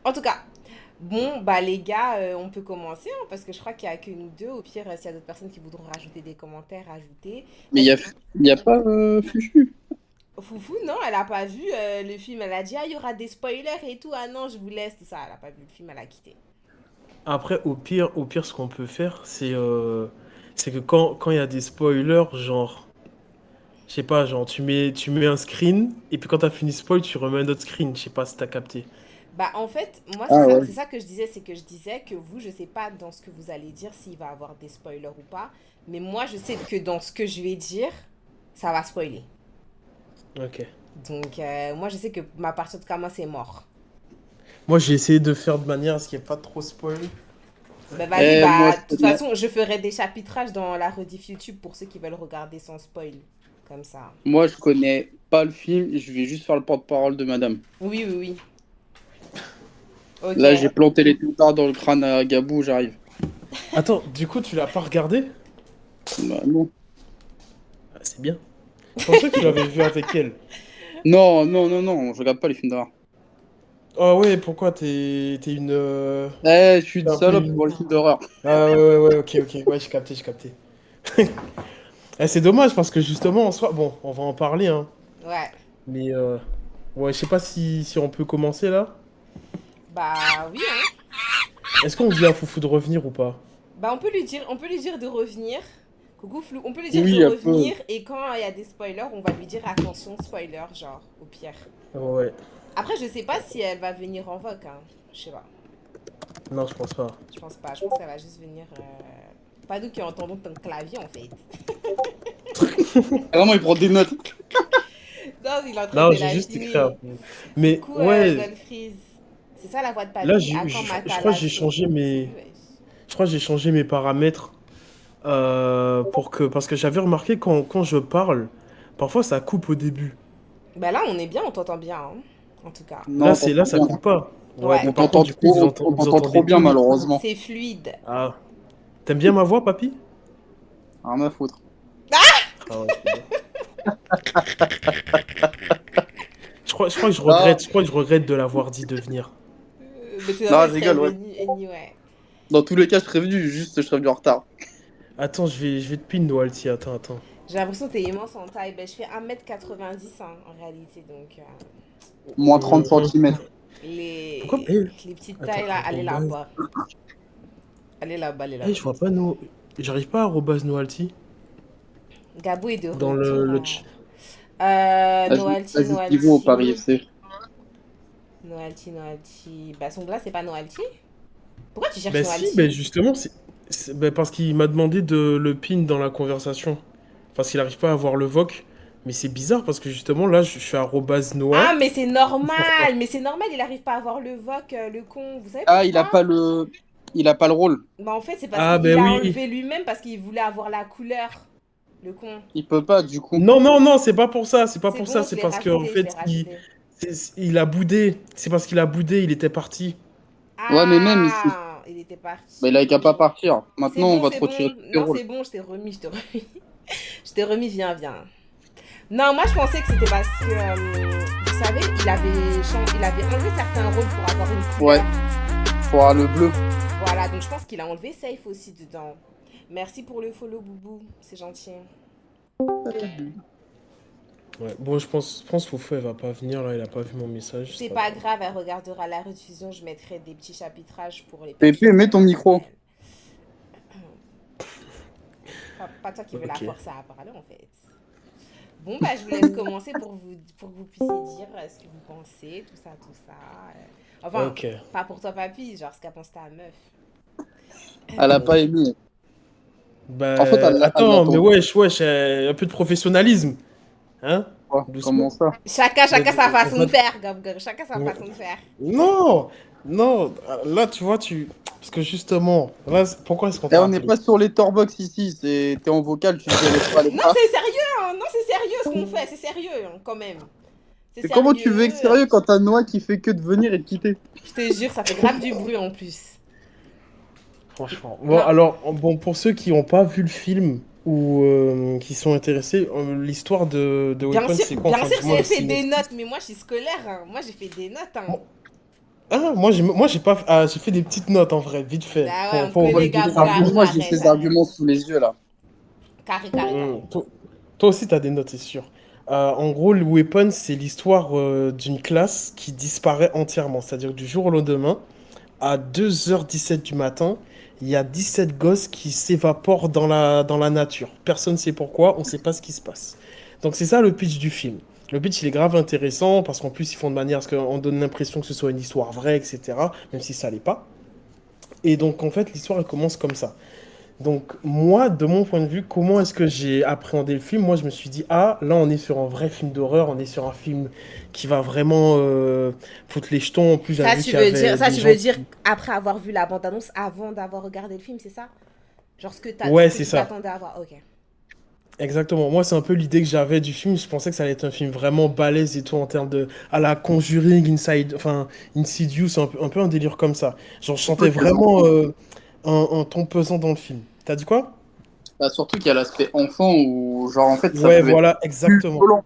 En tout cas, bon, bah les gars, on peut commencer, hein, parce que je crois qu'il y a que nous deux. Au pire, s'il y a d'autres personnes qui voudront rajouter des commentaires, rajouter. Mais Est-ce il y a pas Fufu. Foufou, non, elle a pas vu le film. Elle a dit, ah, il y aura des spoilers et tout. Ah non, je vous laisse, tout ça. Elle a pas vu le film, elle a quitté. Après, au pire, ce qu'on peut faire, c'est que quand il y a des spoilers, genre, je sais pas, genre, tu mets un screen, et puis quand t'as fini spoil, tu remets un autre screen. Je sais pas si t'as capté. Bah, en fait, moi, Ah c'est ouais. ça que je disais. C'est que je disais que vous, je sais pas dans ce que vous allez dire s'il va y avoir des spoilers ou pas. Mais moi, je sais que dans ce que je vais dire, ça va spoiler. Ok. Donc, moi, je sais que ma partie, en tout cas, moi, c'est mort. Moi, j'ai essayé de faire de manière à ce qu'il n'y ait pas trop spoil. Bah vas-y, Moi, bah je de toute connais. façon, je ferai des chapitrages dans la rediff YouTube pour ceux qui veulent regarder sans spoil. Comme ça. Moi, je connais pas le film. Je vais juste faire le porte-parole de madame. Oui, oui, oui. Ok. Là, j'ai planté les toutards dans le crâne à Gabou, j'arrive. Attends, du coup, tu l'as pas regardé? Bah, non. Ah, c'est bien. Je pensais que tu l'avais vu avec elle. Non, non, non, non, je regarde pas les films d'horreur. Ah ouais, pourquoi t'es une... Eh, je suis une t'es un peu salope une... pour les films d'horreur. Ah ouais, ouais, ouais, ok, ok. Ouais, j'ai capté, j'ai capté. C'est dommage parce que justement, en soi... Bon, on va en parler, hein. Ouais. Mais, ouais, je sais pas si on peut commencer, là. Bah oui, hein. Est-ce qu'on dit à Foufou de revenir ou pas? Bah on peut lui dire de revenir. Coucou Flou, on peut lui dire de Oui, un peu. revenir et quand il y a des spoilers, on va lui dire attention spoiler, genre au pire. Ouais. Après, je sais pas si elle va venir en vogue, hein. Je sais pas. Non, je pense pas. Je pense pas. Je pense qu'elle va juste venir. Pas nous qui entendons ton clavier en fait. Vraiment, il prend des notes. Non, il est en train Non, de j'ai la juste écrit un filmer. peu. Mais, Coucou ouais, Goldfreeze. C'est ça la voix de là, papy. À quand je crois que j'ai Matalasso? changé mes... Wesh. Je crois que j'ai changé mes paramètres parce que j'avais remarqué quand je parle, parfois ça coupe au début. Bah là, on est bien, on t'entend bien, hein. En tout cas. Non, Là, t'entends ça bien. coupe pas. Ouais, Ouais, mais par contre, du coup, On vous t'entend trop entendez bien, tout. malheureusement. c'est fluide. Ah, t'aimes bien ma voix, papy? Rien à foutre. Ah ouais, c'est bien. Je crois que je Non, regrette, je crois que je regrette de l'avoir dit de venir. Mais tout d'abord, non, il je serait rigole, ouais. venu anyway. Dans tous les cas, je serais venu, juste je serais venu en retard. Attends, je vais te pin, Noalty. Attends, attends. J'ai l'impression que t'es immense en taille. Ben, je fais 1,90 m hein, en réalité. Donc, Moins 30 Mhm. centimètres. Pourquoi? les petites Attends, tailles là, allez arrobase. là-bas. Allez là-bas, allez Eh, là-bas. je vois pas no... J'arrive pas à arrobase Noalty Gabo est de dans retour. le chat. Noalty, Vas-y, Thibaut au Paris Noalty. FC. Noalty, Noalty. Bah, son glas, c'est pas Noalty. Pourquoi tu cherches Ben si, ben Noalty? justement, ben parce qu'il m'a demandé de le pin dans la conversation. Parce qu'il n'arrive pas à avoir le voc. Mais c'est bizarre parce que justement, là, je suis arrobase Ah, Noah. mais c'est Il sort pas. normal. Mais c'est normal, il arrive pas à avoir le voc, le con. Vous savez Ah, pourquoi? il a pas le rôle. Bah, en fait, c'est parce Ah, qu'il ben l'a oui. enlevé lui-même parce qu'il voulait avoir la couleur. Le con. Il peut pas, du coup. Non, non, non, c'est pas pour ça. C'est pas C'est pour ça. bon, je C'est l'ai parce qu'en rajouté, je l'ai fait, rajouté. il a boudé. C'est parce qu'il a boudé, il était parti. Ouais, mais même, Ah, il était bah, il a qu'à pas parti. partir. C'est Maintenant, on bon, va te c'est retirer bon. tous tes Non, rôles. c'est bon, je t'ai remis, je t'ai remis. Je t'ai remis, viens, viens. Non, moi je pensais que c'était parce que, vous savez, il avait enlevé certains rôles pour avoir une Ouais, couleur. pour avoir le bleu. Voilà, donc je pense qu'il a enlevé Safe aussi dedans. Merci pour le follow, Boubou, c'est gentil. Ouais. Bon, je pense Foufou, elle va pas venir là. Il a pas vu mon message. C'est C'est pas pas grave. grave, elle regardera la rediffusion, je mettrai des petits chapitrages pour les Pépé, personnes mets ton comme micro. elle. Pas toi qui veux la Ok. forcer à parler en fait. Bon, bah je vous laisse commencer pour que vous puissiez dire ce que vous pensez, tout ça, tout ça. Enfin, Ok. pas pour toi, papy, genre ce qu'a pensé ta meuf. Elle a pas Ok. aimé. En fait, Bah, elle attends, mais l'attend. wesh, wesh, un peu de professionnalisme. Hein? Quoi? Comment Doucement. ça? Chacun sa On façon va- de faire, Gab Gab, chacun sa façon de faire. Non! Non! Là, tu vois, parce que justement, là, pourquoi est-ce qu'on Eh, t'a on n'est appelé? pas sur les Torbox ici. T'es en vocal, tu dis laisse pas les Non, pas. c'est sérieux, hein, non, c'est sérieux ce qu'on fait, c'est sérieux hein, quand même. C'est Et comment tu veux sérieux. être sérieux quand t'as Noah qui fait que de venir et de quitter? Je te jure, ça fait grave du bruit en plus. Franchement. Bon, Non, alors, bon, pour ceux qui n'ont pas vu le film ou qui sont intéressés, l'histoire de Weapon, c'est quoi? bien Enfin, sûr, dis-moi j'ai le fait des synopsis. notes, mais moi je suis scolaire, hein. Moi j'ai fait des notes, hein. Moi, Ah, moi j'ai pas, j'ai fait des petites notes en vrai, vite fait, Ah ouais, on te pour connaît, valider Gabou, les arguments. Moi, carré, j'ai carré, ces carré. arguments sous les yeux, là. Carré, carré, carré. Toi, toi aussi, t'as des notes, c'est sûr. En gros, le Weapon, c'est l'histoire d'une classe qui disparaît entièrement. C'est-à-dire que du jour au lendemain, à 2h17 du matin, il y a 17 gosses qui s'évaporent dans la nature. Personne ne sait pourquoi, on ne sait pas ce qui se passe. Donc c'est ça le pitch du film. Le pitch, il est grave intéressant parce qu'en plus, ils font de manière à ce qu'on donne l'impression que ce soit une histoire vraie, etc. Même si ça l'est pas. Et donc, en fait, l'histoire, elle commence comme ça. Donc, moi, de mon point de vue, comment est-ce que j'ai appréhendé le film? Moi, je me suis dit, ah, là, on est sur un vrai film d'horreur, on est sur un film qui va vraiment foutre les jetons. En plus, j'avais vu qu'il y avait Ça, des tu gens veux dire qui... après avoir vu la bande-annonce, avant d'avoir regardé le film, c'est ça? Genre ce Ouais, que c'est tu ça. t'attendais à voir. Ok. Exactement. Moi, c'est un peu l'idée que j'avais du film. Je pensais que ça allait être un film vraiment balèze et tout en termes de... à la Conjuring, Inside... Enfin, Insidious, un peu un délire comme ça. Genre, je Surtout sentais qu'il y a, vraiment un ton pesant dans le film. T'as dit quoi? bah, surtout qu'il y a l'aspect enfant où, genre, en fait, ça Ouais, peut être voilà, plus exactement. violent.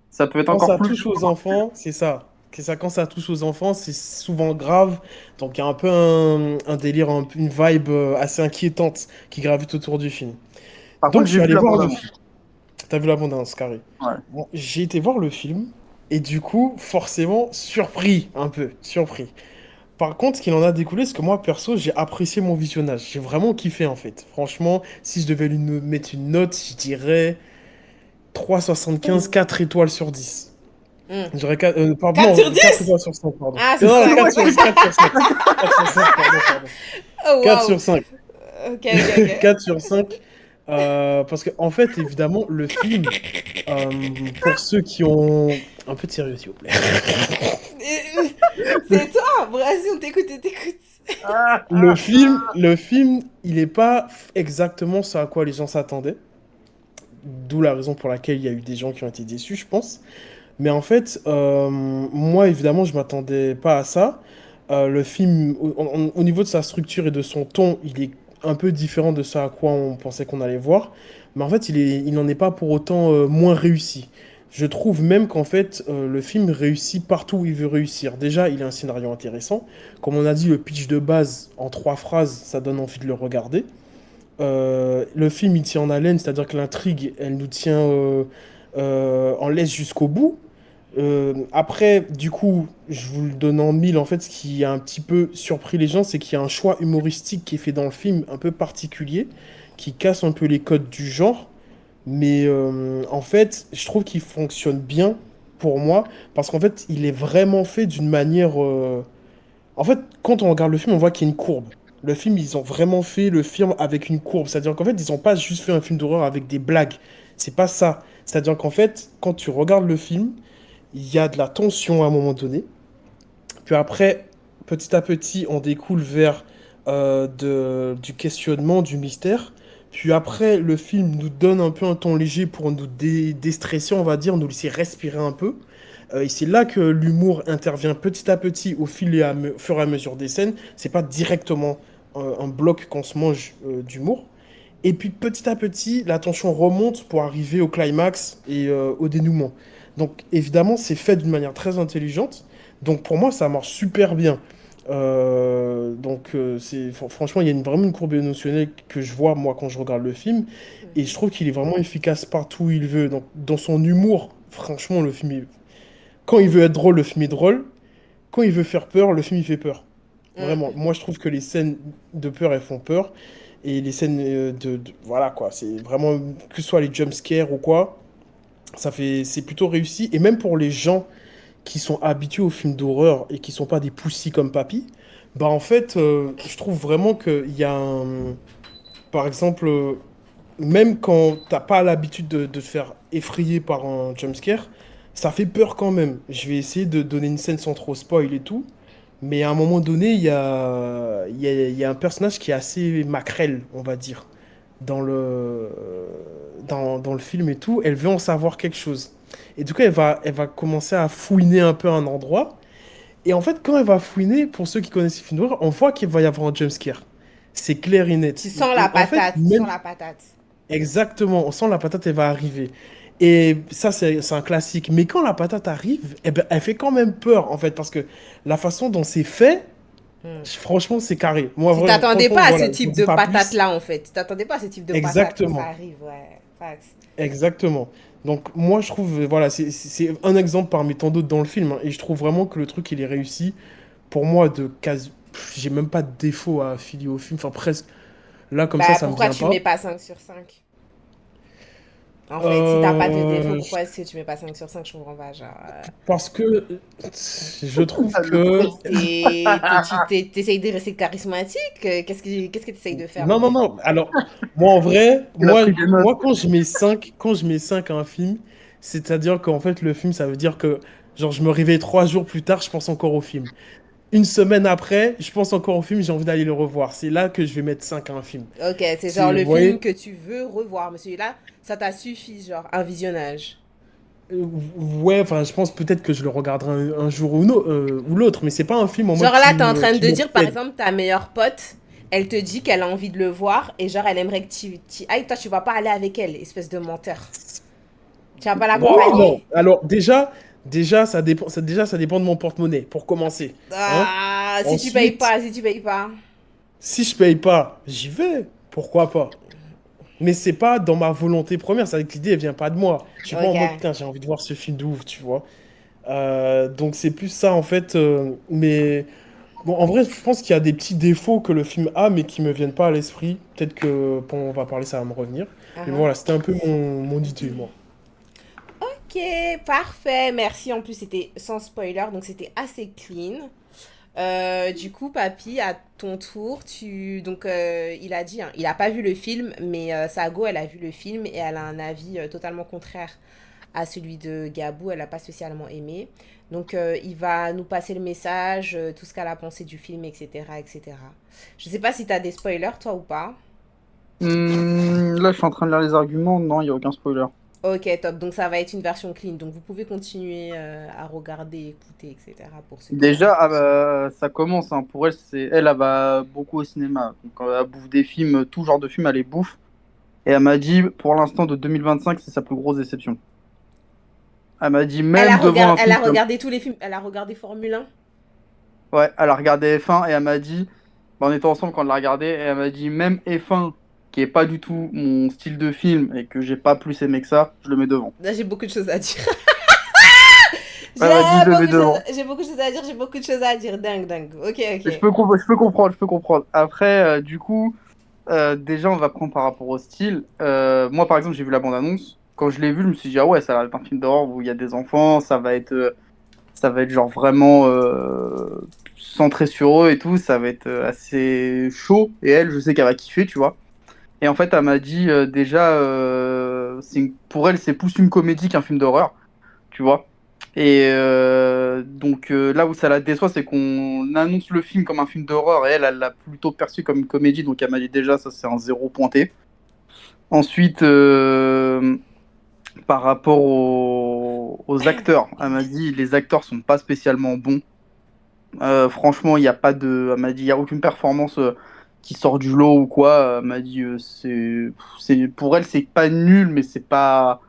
Ça peut être Quand encore ça plus touche aux violent. enfants, c'est ça. C'est ça, quand ça touche aux enfants, c'est souvent grave. Donc il y a un peu un délire, une vibe assez inquiétante qui gravite autour du film. Par Donc contre, je j'ai suis vu allé la voir le bande-annonce. film. T'as vu l'abondance, carré. Ouais. Bon, j'ai été voir le film et du coup, forcément, surpris, un peu, surpris. Par contre, ce qu'il en a découlé, c'est que moi, perso, j'ai apprécié mon visionnage. J'ai vraiment kiffé, en fait. Franchement, si je devais mettre une note, je dirais 3,75, 4 étoiles sur 10. Hmm. J'aurais pardon, 4 sur non, 4 10. étoiles sur 5 pardon. Ah, c'est Non, non, 5. 4 sur 5. 4 sur 5, pardon. Oh, 4 waouh. sur 5. Ok, ok, ok. 4 sur 5. Parce que, en fait, évidemment, le film, pour ceux qui ont... Un peu de sérieux, s'il vous plaît. C'est toi. Vas-y, on t'écoute, on t'écoute. Le film, il n'est pas exactement ce à quoi les gens s'attendaient. D'où la raison pour laquelle il y a eu des gens qui ont été déçus, je pense. Mais en fait, moi, évidemment, je m'attendais pas à ça. Le film, au niveau de sa structure et de son ton, il est un peu différent de ce à quoi on pensait qu'on allait voir. Mais en fait, il n'en est pas pour autant moins réussi. Je trouve même qu'en fait, le film réussit partout où il veut réussir. Déjà, il a un scénario intéressant. Comme on a dit, le pitch de base, en 3 phrases, ça donne envie de le regarder. Le film, il tient en haleine, c'est-à-dire que l'intrigue, elle nous tient en laisse jusqu'au bout. Après, du coup, je vous le donne en mille, en fait, ce qui a un petit peu surpris les gens, c'est qu'il y a un choix humoristique qui est fait dans le film un peu particulier, qui casse un peu les codes du genre. Mais en fait, je trouve qu'il fonctionne bien pour moi, parce qu'en fait, il est vraiment fait d'une manière... En fait, quand on regarde le film, on voit qu'il y a une courbe. Le film, ils ont vraiment fait le film avec une courbe. C'est-à-dire qu'en fait, ils n'ont pas juste fait un film d'horreur avec des blagues. C'est pas ça. C'est-à-dire qu'en fait, quand tu regardes le film, il y a de la tension à un moment donné. Puis après, petit à petit, on découle vers du questionnement, du mystère. Puis après, le film nous donne un peu un ton léger pour nous déstresser, on va dire, nous laisser respirer un peu. Et c'est là que l'humour intervient petit à petit au fur et à mesure des scènes. C'est pas directement un bloc qu'on se mange d'humour. Et puis petit à petit, la tension remonte pour arriver au climax et au dénouement. Donc évidemment, c'est fait d'une manière très intelligente. Donc pour moi, ça marche super bien. Franchement, il y a vraiment une courbe émotionnelle que je vois moi quand je regarde le film. Et je trouve qu'il est vraiment efficace partout où il veut. Donc dans son humour, franchement, quand il veut être drôle, le film est drôle. Quand il veut faire peur, le film il fait peur. Vraiment, moi je trouve que les scènes de peur, elles font peur. Et les scènes voilà quoi, c'est vraiment, que ce soit les jumpscares ou quoi, c'est plutôt réussi. Et même pour les gens qui sont habitués aux films d'horreur et qui sont pas des poussis comme Papy, bah en fait, je trouve vraiment qu'il y a un... Par exemple, même quand t'as pas l'habitude de te faire effrayer par un jumpscare, ça fait peur quand même. Je vais essayer de donner une scène sans trop spoil et tout. Mais à un moment donné, il y a un personnage qui est assez maquerelle, on va dire, dans le film et tout. Elle veut en savoir quelque chose. Et du coup, elle va commencer à fouiner un peu un endroit. Et en fait, quand elle va fouiner, pour ceux qui connaissent les films d'horreur, on voit qu'il va y avoir un jumpscare. C'est clair et net. Tu sens la Et en fait, patate. Tu sens même la patate. exactement, on sent la patate, elle va arriver. Et ça, c'est un classique. Mais quand la patate arrive, eh ben, elle fait quand même peur, en fait, parce que la façon dont c'est fait, Hmm. franchement, c'est carré. Moi, Tu t'attendais franchement, pas à ce voilà, je type ne dis de pas patate plus. là en fait. Tu t'attendais pas à ce type de patate quand ça Exactement. arrive, ouais. Facts. Exactement. Donc, moi, je trouve, voilà, c'est un exemple parmi tant d'autres dans le film, hein, et je trouve vraiment que le truc, il est réussi. Pour moi, de quasi. J'ai même pas de défaut à affilier au film. Enfin, presque. Là, comme Bah ça me pourquoi vient tu pas. mets pas 5/5? En fait, si t'as pas de défaut, Euh, pourquoi est-ce que tu mets pas 5/5? Je comprends pas. Genre, Parce que je trouve Ah, le que. t'essayes de rester charismatique? Qu'est-ce que t'essayes de faire en Non, non, fait? non. Alors, moi, en vrai, il a pris des notes. moi quand je mets 5 à un film, c'est-à-dire qu'en fait, le film, ça veut dire que, genre, je me réveille 3 jours plus tard, je pense encore au film. Une semaine après, je pense encore au film, j'ai envie d'aller le revoir. C'est là que je vais mettre 5 à un film. Ok, c'est genre C'est, le vous film voyez, que tu veux revoir. Mais celui-là, ça t'a suffi, genre un visionnage. ouais, enfin, je pense peut-être que je le regarderai un jour ou, ou l'autre, mais c'est pas un film en Genre mode là, t'es en train qui de dire, par m'obsède. exemple, ta meilleure pote, elle te dit qu'elle a envie de le voir et genre elle aimerait que tu ailles. Toi, tu vas pas aller avec elle, espèce de menteur. Tu vas pas Ouais, non. l'accompagner? Alors, déjà, ça dépend de mon porte-monnaie, pour commencer. Hein? Ah, si tu payes Ensuite, pas, si tu payes pas. si je paye pas, j'y vais. Pourquoi pas? Mais c'est pas dans ma volonté première. C'est que l'idée, elle vient pas de moi. Je suis pas en mode, Ok. putain, j'ai envie de voir ce film de ouf, tu vois. Donc c'est plus ça, en fait. Mais bon, en vrai, je pense qu'il y a des petits défauts que le film a, mais qui me viennent pas à l'esprit. Peut-être que quand on va parler, ça va me revenir. Mais Uh-huh. voilà, c'était un peu mon idée, moi. Ok, parfait. Merci. En plus, c'était sans spoiler, donc c'était assez clean. Du coup, papy, à ton tour, il a dit, hein, il a pas vu le film, mais Sago, elle a vu le film et elle a un avis totalement contraire à celui de Gabou. Elle a pas spécialement aimé. Donc, il va nous passer le message, tout ce qu'elle a pensé du film, etc., etc. Je sais pas si t'as des spoilers, toi, ou pas. Là, je suis en train de lire les arguments. Non, il n'y a aucun spoiler. Ok, top. Donc, ça va être une version clean. Donc, vous pouvez continuer à regarder, écouter, etc. pour ceux qui sont Déjà, intéressés. ça commence. Hein. Pour elle, elle va beaucoup au cinéma. Donc, elle bouffe des films, tout genre de films, elle les bouffe. Et elle m'a dit, pour l'instant, de 2025, c'est sa plus grosse déception. Elle m'a dit, même devant un Elle film a comme. regardé tous les films. Elle a regardé Formule 1. Ouais, elle a regardé F1 et elle m'a dit, bah, on était ensemble quand elle l'a regardé, et elle m'a dit, même F1, qui est pas du tout mon style de film et que j'ai pas plus aimé que ça, je le mets devant. Là, j'ai beaucoup de choses à dire. Elle m'a dit, je le mets devant. J'ai beaucoup de choses à dire. J'ai beaucoup de choses à dire. Dingue, dingue. Ok, Et ok. je peux comprendre, je peux comprendre. Après, du coup, déjà, on va prendre par rapport au style. Moi, par exemple, j'ai vu la bande-annonce. Quand je l'ai vu, je me suis dit, ah ouais, ça va être un film d'horreur où il y a des enfants, ça va être genre vraiment centré sur eux et tout, ça va être assez chaud. Et elle, je sais qu'elle va kiffer, tu vois. Et en fait, elle m'a dit déjà, pour elle, c'est plus une comédie qu'un film d'horreur, tu vois. Et donc là où ça la déçoit, c'est qu'on annonce le film comme un film d'horreur et elle l'a plutôt perçu comme une comédie, donc elle m'a dit déjà, ça c'est un zéro pointé. Ensuite, par rapport aux acteurs, elle m'a dit les acteurs sont pas spécialement bons. Franchement, il n'y a pas de. Elle m'a dit, il n'y a aucune performance qui sort du lot ou quoi. Elle m'a dit, pour elle, c'est pas nul, mais C'est pas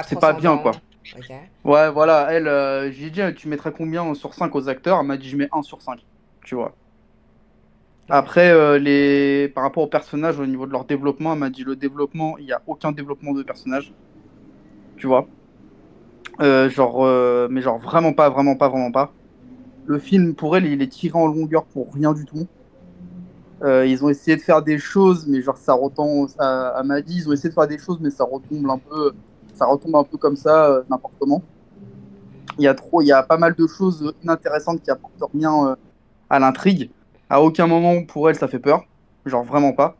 c'est pas bien, transcendant. quoi. Ok. Ouais, voilà, elle, j'ai dit, tu mettrais combien sur 5 aux acteurs? Elle m'a dit, je mets 1/5, tu vois. Ok. Après, par rapport aux personnages, au niveau de leur développement, elle m'a dit, le développement, il n'y a aucun développement de personnage, tu vois. Mais genre, vraiment pas, vraiment pas, vraiment pas. Le film, pour elle, il est tiré en longueur pour rien du tout. Ils ont essayé de faire des choses, mais genre ça retombe. À m'a dit, ils ont essayé de faire des choses, mais ça retombe un peu comme ça, n'importe comment. Il y a pas mal de choses inintéressantes qui apportent rien à l'intrigue. À aucun moment pour elle ça fait peur, genre vraiment pas.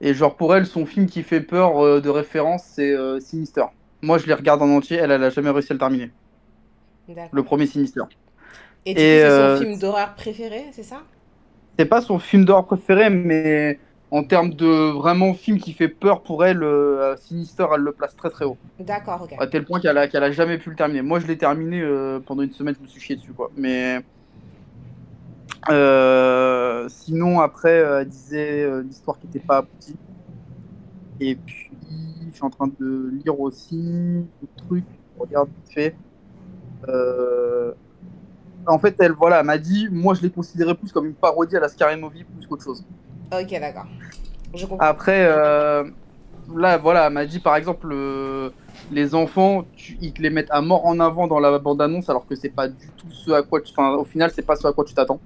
Et genre pour elle, son film qui fait peur de référence, c'est Sinister. Moi, je les regarde en entier, elle a jamais réussi à le terminer. Le D'accord. premier Sinister. Et du coup, Et c'est son film d'horreur préféré, c'est ça? c'est pas son film d'horreur préféré, mais en termes de vraiment film qui fait peur pour elle, Sinister, elle le place très très haut. D'accord, ok. À tel point qu'elle a jamais pu le terminer. Moi, je l'ai terminé pendant une semaine, je me suis chié dessus, quoi. Mais sinon, après, elle disait l'histoire qui était pas aboutie. Et puis, je suis en train de lire aussi le truc, je regarde vite fait. Euh, En fait, elle, voilà, elle m'a dit, moi je l'ai considéré plus comme une parodie à la Scary Movie plus qu'autre chose. Ok, d'accord. Je comprends. Après, là, voilà, elle m'a dit par exemple, les enfants, ils te les mettent à mort en avant dans la bande-annonce, alors que c'est pas du tout ce à quoi enfin, au final, c'est pas ce à quoi tu t'attends.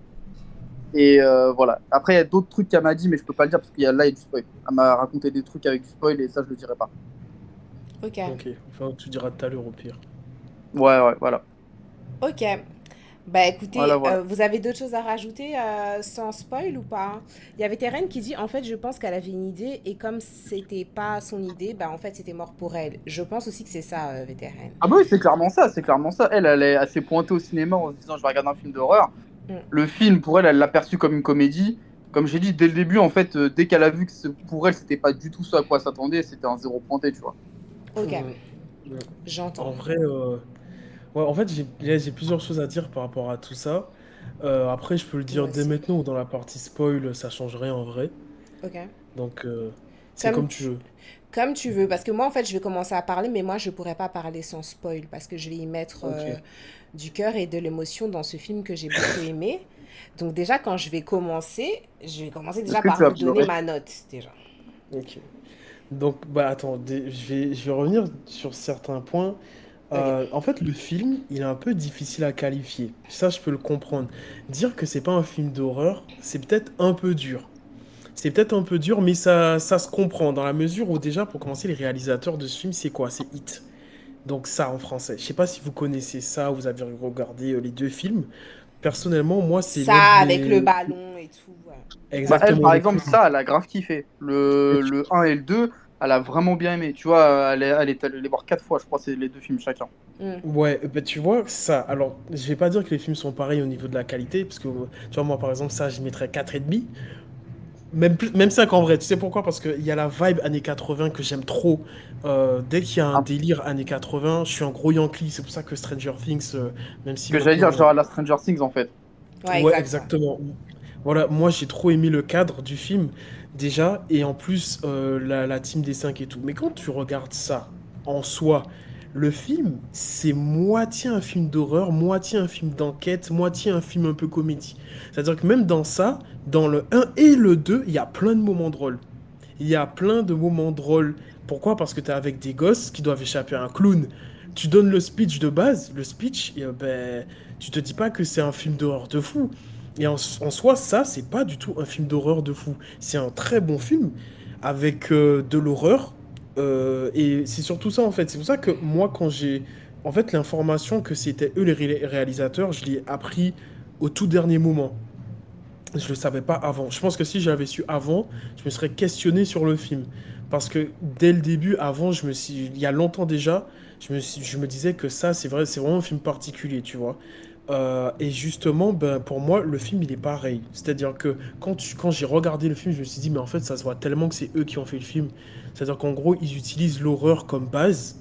Et voilà. Après, il y a d'autres trucs qu'elle m'a dit, mais je peux pas le dire parce qu'il y a là, il y a du spoil. Elle m'a raconté des trucs avec du spoil et ça, je le dirai pas. Ok. Ok, enfin, tu diras tout à l'heure au pire. Ouais, ouais, voilà. Ok. Bah Voilà, écoutez, voilà. vous avez d'autres choses à rajouter sans spoil ou pas? Il y avait Terren qui dit en fait je pense qu'elle avait une idée et comme c'était pas son idée, bah en fait c'était mort pour elle. Je pense aussi que c'est ça, Vétérane. Ah bah oui, c'est clairement ça, c'est clairement ça. Elle s'est pointée au cinéma en se disant, je vais regarder un film d'horreur. Mm. Le film, pour elle, elle l'a perçu comme une comédie. Comme j'ai dit dès le début, en fait, dès qu'elle a vu que pour elle, c'était pas du tout ce à quoi s'attendait, c'était un zéro pointé, tu vois. Ok, Mhm. Ouais. j'entends. En vrai, ouais, en fait, j'ai plusieurs choses à dire par rapport à tout ça. Après, je peux le dire Moi dès aussi. maintenant ou dans la partie spoil, ça change rien en vrai. Ok. Donc, c'est Comme comme tu tu, veux. comme tu veux, parce que moi en fait je vais commencer à parler, mais moi je pourrais pas parler sans spoil parce que je vais y mettre Ok. du cœur et de l'émotion dans ce film que j'ai beaucoup aimé. Donc déjà quand je vais commencer Est-ce déjà que tu par vas vous donner pleurer? ma note déjà. Ok. Donc, bah attends, je vais revenir sur certains points. Ok. En fait, le film, il est un peu difficile à qualifier. Ça, je peux le comprendre. Dire que c'est pas un film d'horreur, c'est peut-être un peu dur. C'est peut-être un peu dur, mais ça se comprend dans la mesure où déjà, pour commencer, les réalisateurs de ce film, c'est quoi? C'est Hit. Donc ça en français. Je sais pas si vous connaissez ça, vous avez regardé les deux films. Personnellement, moi, c'est Ça l'un de avec le mes... ballon et tout. Ouais. Bah, elle, Exactement par le exemple, film. ça, elle a grave kiffé. Et Le un et le 2 elle a vraiment bien aimé. Tu vois, elle est allée les voir 4 fois, je crois, c'est les deux films chacun. Hmm. Ouais, bah, tu vois, ça, alors, je vais pas dire que les films sont pareils au niveau de la qualité, parce que, tu vois, moi, par exemple, ça, je mettrais 4,5. Même 5 en vrai, tu sais pourquoi? Parce qu'il y a la vibe années 80 que j'aime trop. Dès qu'il y a un Ah, délire années 80, je suis un gros Yankee, c'est pour ça que Stranger Things, même ce si que j'allais dire, maintenant... genre la Stranger Things, en fait. Ouais, Ouais, exact. Ouais. exactement. Voilà, moi j'ai trop aimé le cadre du film déjà, et en plus la team des 5 et tout. Mais quand tu regardes ça en soi, le film, c'est moitié un film d'horreur, moitié un film d'enquête, moitié un film un peu comédie. C'est-à-dire que même dans ça, dans le un et le 2 il y a plein de moments drôles. Il y a plein de moments drôles. Pourquoi? Parce que tu es avec des gosses qui doivent échapper à un clown. Tu donnes le speech de base, le speech, et, ben, tu te dis pas que c'est un film d'horreur de fou. Et en soi, ça, c'est pas du tout un film d'horreur de fou. C'est un très bon film avec de l'horreur. Et c'est surtout ça, en fait. C'est pour ça que moi, quand j'ai. En fait, l'information que c'était eux les réalisateurs, je l'ai appris au tout dernier moment. Je le savais pas avant. Je pense que si j'avais su avant, je me serais questionné sur le film. Parce que dès le début, avant, il y a longtemps déjà, je me disais que ça, c'est vrai, c'est vraiment un film particulier, tu vois. Et justement, ben, pour moi, le film, il est pareil. C'est-à-dire que quand j'ai regardé le film, je me suis dit, mais en fait, ça se voit tellement que c'est eux qui ont fait le film. C'est-à-dire qu'en gros, ils utilisent l'horreur comme base,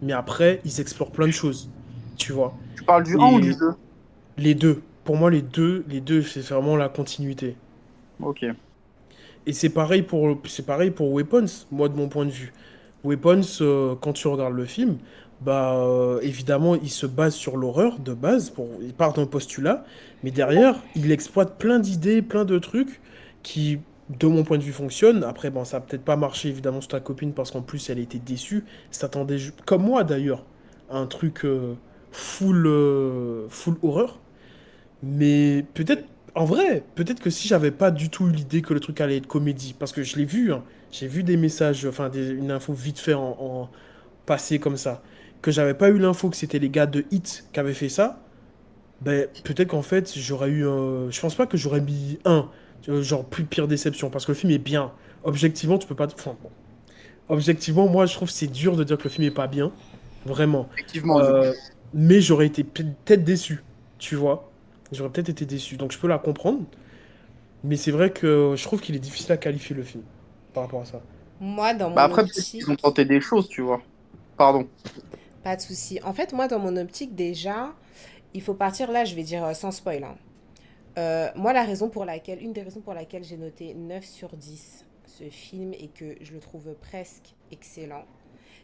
mais après, ils explorent plein de choses, tu vois. Tu parles du un ou du Et deux? les deux, pour moi, les deux, c'est vraiment la continuité. Ok. Et c'est pareil pour Weapons, moi de mon point de vue. Weapons, quand tu regardes le film, bah évidemment, il se base sur l'horreur de base, il part d'un postulat, mais derrière, il exploite plein d'idées, plein de trucs qui, de mon point de vue, fonctionnent. Après, bon, ça a peut-être pas marché évidemment sur ta copine parce qu'en plus, elle était déçue. S'attendait, comme moi d'ailleurs, à un truc full horreur. Mais peut-être, en vrai, peut-être que si j'avais pas du tout eu l'idée que le truc allait être comédie, parce que je l'ai vu, hein, j'ai vu des messages, enfin une info vite fait en passé comme ça, que j'avais pas eu l'info que c'était les gars de Hit qui avaient fait ça, ben peut-être qu'en fait j'aurais eu un... Je pense pas que j'aurais mis un, genre plus pire déception, parce que le film est bien. Objectivement, tu peux pas... Enfin, bon. Objectivement, moi je trouve que c'est dur de dire que le film est pas bien, vraiment. Effectivement, du coup. Euh, mais j'aurais été peut-être déçu, tu vois. J'aurais peut-être été déçu. Donc je peux la comprendre. Mais c'est vrai que je trouve qu'il est difficile à qualifier le film par rapport à ça. Moi, dans Bah mon après, peut-être qu'ils ont optique, tenté des choses, tu vois. Pardon. pas de souci. En fait, moi, dans mon optique, déjà, il faut partir là, je vais dire sans spoil, hein. Moi, une des raisons pour laquelle j'ai noté 9 sur 10 ce film et que je le trouve presque excellent,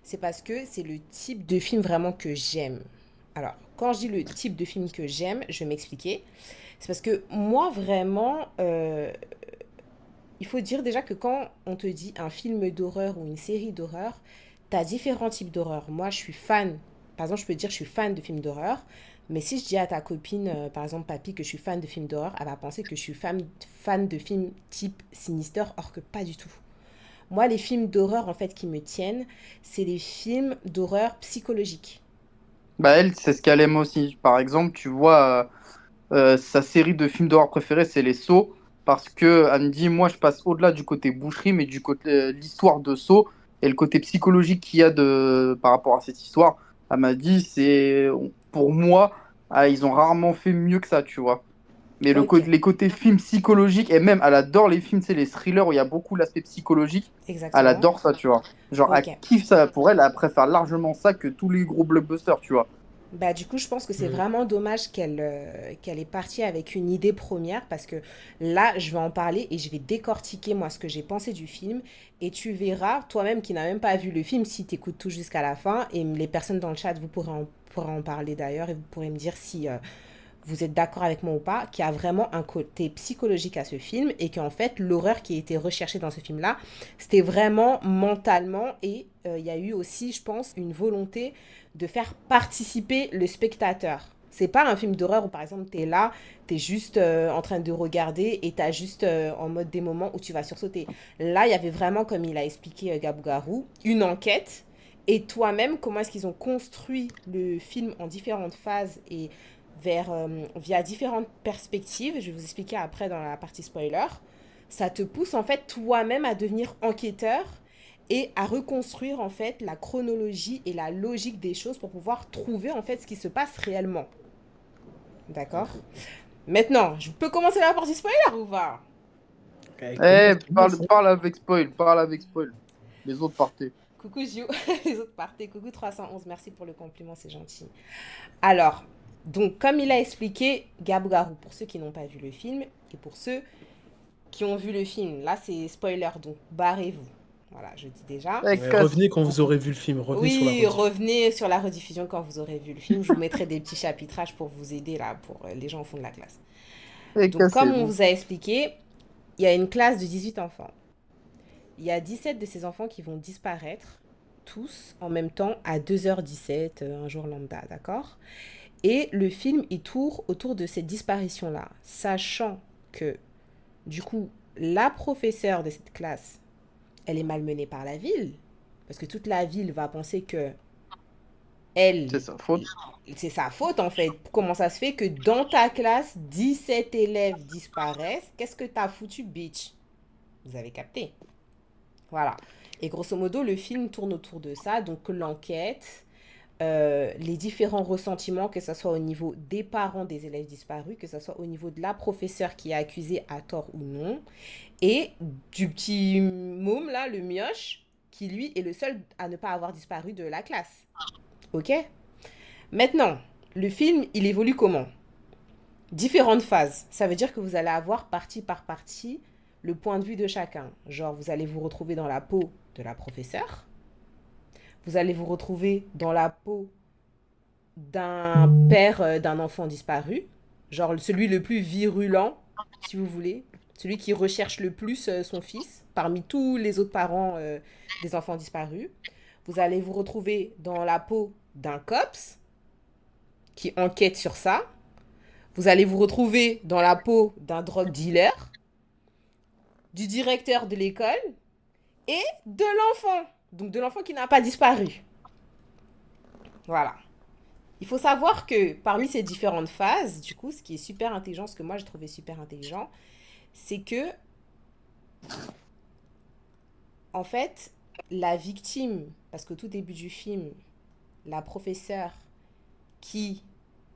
c'est parce que c'est le type de film vraiment que j'aime. Alors, quand je dis le type de film que j'aime, je vais m'expliquer. C'est parce que moi, vraiment, il faut dire déjà que quand on te dit un film d'horreur ou une série d'horreur, tu as différents types d'horreur. Moi, je suis fan, par exemple, je peux te dire que je suis fan de films d'horreur, mais si je dis à ta copine, par exemple, papy, que je suis fan de films d'horreur, elle va penser que je suis fan de films type Sinister, or que pas du tout. Moi, les films d'horreur, en fait, qui me tiennent, c'est les films d'horreur psychologiques. Bah, elle, c'est ce qu'elle aime aussi. Par exemple, tu vois, sa série de films d'horreur préférée, c'est Les Sceaux, parce que elle me dit, moi, je passe au-delà du côté boucherie, mais du côté l'histoire de Sceaux et le côté psychologique qu'il y a par rapport à cette histoire. Elle m'a dit, pour moi, ils ont rarement fait mieux que ça, tu vois. Mais Ok, les côtés films psychologiques, et même, elle adore les films, tu sais, les thrillers où il y a beaucoup l'aspect psychologique. Elle exactement. adore ça, tu vois. Genre, elle Ok. kiffe ça. Pour elle, elle préfère largement ça que tous les gros blockbusters, tu vois. Bah, du coup, je pense que c'est Hmm. vraiment dommage qu'elle est partie avec une idée première parce que là, je vais en parler et je vais décortiquer moi ce que j'ai pensé du film et tu verras, toi-même qui n'as même pas vu le film, si tu écoutes tout jusqu'à la fin et les personnes dans le chat, pourrez en parler d'ailleurs et vous pourrez me dire si vous êtes d'accord avec moi ou pas, qu'il y a vraiment un côté psychologique à ce film et qu'en fait, l'horreur qui a été recherchée dans ce film-là, c'était vraiment mentalement et il y a eu aussi, je pense, une volonté de faire participer le spectateur. C'est pas un film d'horreur où, par exemple, t'es là, t'es juste en train de regarder et t'as juste en mode des moments où tu vas sursauter. Là, il y avait vraiment, comme il a expliqué Gabou Garou, une enquête. Et toi-même, comment est-ce qu'ils ont construit le film en différentes phases et via différentes perspectives, je vais vous expliquer après dans la partie spoiler, ça te pousse en fait toi-même à devenir enquêteur et à reconstruire en fait la chronologie et la logique des choses pour pouvoir trouver en fait ce qui se passe réellement. D'accord. Maintenant, je peux commencer la partie spoiler ou pas? Eh, Commence, hein. parle avec spoil, parle avec spoil. Les autres partaient. Coucou Gio, les autres partaient. Coucou 311, merci pour le compliment, c'est gentil. Alors, donc comme il a expliqué, Gabou Garou, pour ceux qui n'ont pas vu le film et pour ceux qui ont vu le film, là c'est spoiler, donc barrez-vous. Voilà, je dis déjà. Eh, Ouais, casse. revenez quand vous aurez vu le film, revenez sur la Oui, rediff. revenez sur la rediffusion quand vous aurez vu le film. Je vous mettrai des petits chapitrages pour vous aider là, pour les gens au fond de la classe. Eh, Donc, comme on cassez-vous. vous a expliqué, il y a une classe de 18 enfants. Il y a 17 de ces enfants qui vont disparaître, tous en même temps, à 2h17, un jour lambda, d'accord? Et le film, il tourne autour de cette disparition-là, sachant que, du coup, la professeure de cette classe, elle est malmenée par la ville, parce que toute la ville va penser que elle, C'est sa faute. c'est sa faute en fait. Comment ça se fait que dans ta classe, 17 élèves disparaissent? Qu'est-ce que t'as foutu, bitch? Vous avez capté. Voilà. Et grosso modo, le film tourne autour de ça. Donc l'enquête, les différents ressentiments, que ce soit au niveau des parents des élèves disparus, que ce soit au niveau de la professeure qui est accusée à tort ou non, et du petit môme là, le mioche, qui lui est le seul à ne pas avoir disparu de la classe. Ok? Maintenant, le film, il évolue comment? Différentes phases. Ça veut dire que vous allez avoir partie par partie le point de vue de chacun. Genre, vous allez vous retrouver dans la peau de la professeure. Vous allez vous retrouver dans la peau d'un père d'un enfant disparu. Genre, celui le plus virulent, si vous voulez. Celui qui recherche le plus son fils parmi tous les autres parents des enfants disparus. Vous allez vous retrouver dans la peau d'un cops qui enquête sur ça. Vous allez vous retrouver dans la peau d'un drug dealer, du directeur de l'école et de l'enfant. Donc de l'enfant qui n'a pas disparu. Voilà. Il faut savoir que parmi ces différentes phases, du coup, ce qui est super intelligent, ce que moi j'ai trouvé super intelligent, c'est que, en fait, la victime, parce qu'au tout début du film, la professeure qui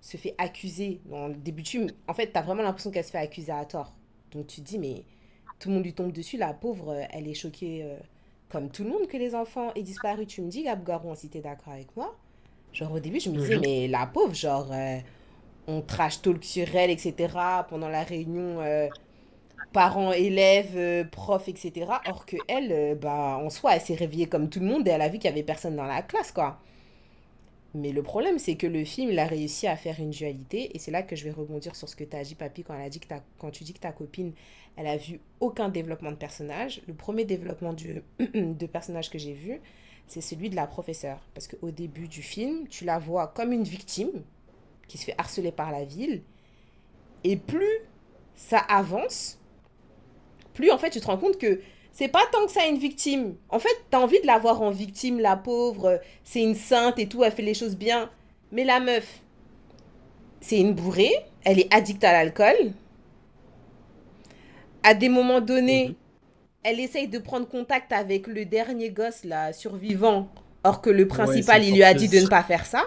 se fait accuser dans le début du film, en fait, t'as vraiment l'impression qu'elle se fait accuser à tort. Donc tu te dis, mais tout le monde lui tombe dessus, la pauvre, elle est choquée comme tout le monde que les enfants aient disparu. Tu me dis, Gab Garon, si t'es d'accord avec moi. Genre au début, je me disais, Mhm. mais la pauvre, genre, on trash talk sur elle, etc. Pendant la réunion parents, élèves, profs, etc. Or que elle, bah, en soi, elle s'est réveillée comme tout le monde et elle a vu qu'il y avait personne dans la classe, quoi. Mais le problème, c'est que le film, il a réussi à faire une dualité. Et c'est là que je vais rebondir sur ce que tu as dit, papy, quand, elle a dit que quand tu dis que ta copine, elle a vu aucun développement de personnage. Le premier développement de personnage que j'ai vu, c'est celui de la professeure. Parce qu'au début du film, tu la vois comme une victime qui se fait harceler par la ville. Et plus ça avance, plus en fait tu te rends compte que c'est pas tant que ça une victime. En fait, t'as envie de la voir en victime, la pauvre, c'est une sainte et tout, elle fait les choses bien. Mais la meuf, c'est une bourrée, elle est addicte à l'alcool. À des moments Mhm. donnés, elle essaye de prendre contact avec le dernier gosse, là, survivant, or que le Ouais, c'est principal, une il lui a dit de ne sorcière. pas faire ça.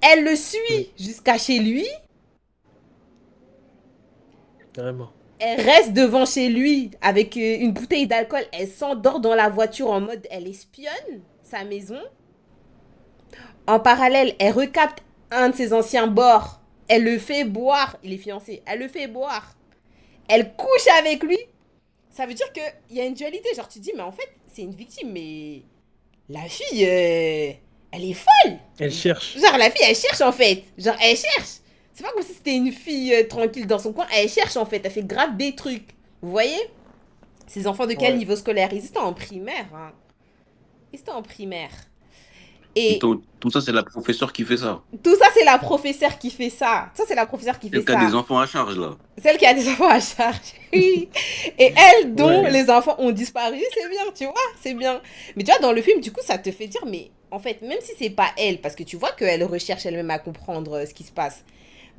Elle le Mm, suit jusqu'à chez lui. carrément. Elle reste devant chez lui avec une bouteille d'alcool. Elle s'endort dans la voiture en mode elle espionne sa maison. En parallèle, elle recapte un de ses anciens bords. Elle le fait boire. Il est fiancé. Elle le fait boire. Elle couche avec lui. Ça veut dire qu'il y a une dualité. Genre, tu te dis, mais en fait, c'est une victime. Mais la fille, elle est folle. Elle cherche. Genre, la fille, elle cherche en fait. Genre, elle cherche. C'est pas comme si c'était une fille tranquille dans son coin. Elle cherche en fait. Elle fait grave des trucs. Vous voyez? Ces enfants de quel Ouais. niveau scolaire? Ils étaient en primaire. Hein. Ils étaient en primaire. Et Et tout ça, c'est la professeure qui fait ça. tout ça, c'est la professeure qui fait ça. Ça, c'est la professeure qui fait Elle qui a des ça. enfants à charge, là. Celle qui a des enfants à charge. Oui. Et elle, dont Ouais. les enfants ont disparu, c'est bien, tu vois, c'est bien. Mais tu vois, dans le film, du coup, ça te fait dire, mais en fait, même si c'est pas elle, parce que tu vois qu'elle recherche elle-même à comprendre ce qui se passe,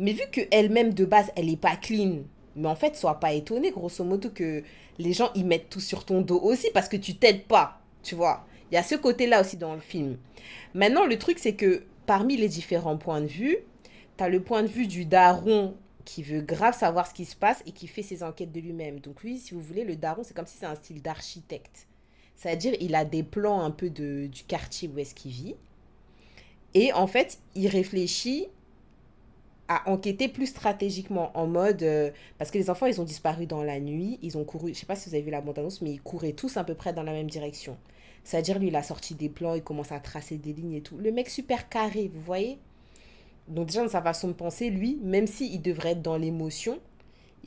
mais vu qu'elle-même, de base, elle est pas clean, mais en fait, sois pas étonné, grosso modo, que les gens, ils mettent tout sur ton dos aussi, parce que tu t'aides pas, tu vois. Il y a ce côté-là aussi dans le film. Maintenant, le truc, c'est que parmi les différents points de vue, t'as le point de vue du daron qui veut grave savoir ce qui se passe et qui fait ses enquêtes de lui-même. Donc lui, si vous voulez, le daron, c'est comme si c'est un style d'architecte. C'est-à-dire, il a des plans un peu du quartier où est-ce qu'il vit. Et en fait, il réfléchit à enquêter plus stratégiquement en mode... parce que les enfants, ils ont disparu dans la nuit. Ils ont couru... Je sais pas si vous avez vu la bande-annonce, mais ils couraient tous à peu près dans la même direction. C'est-à-dire, lui, il a sorti des plans, il commence à tracer des lignes et tout. Le mec super carré, vous voyez. Donc déjà, dans sa façon de penser, lui, même s'il devrait être dans l'émotion,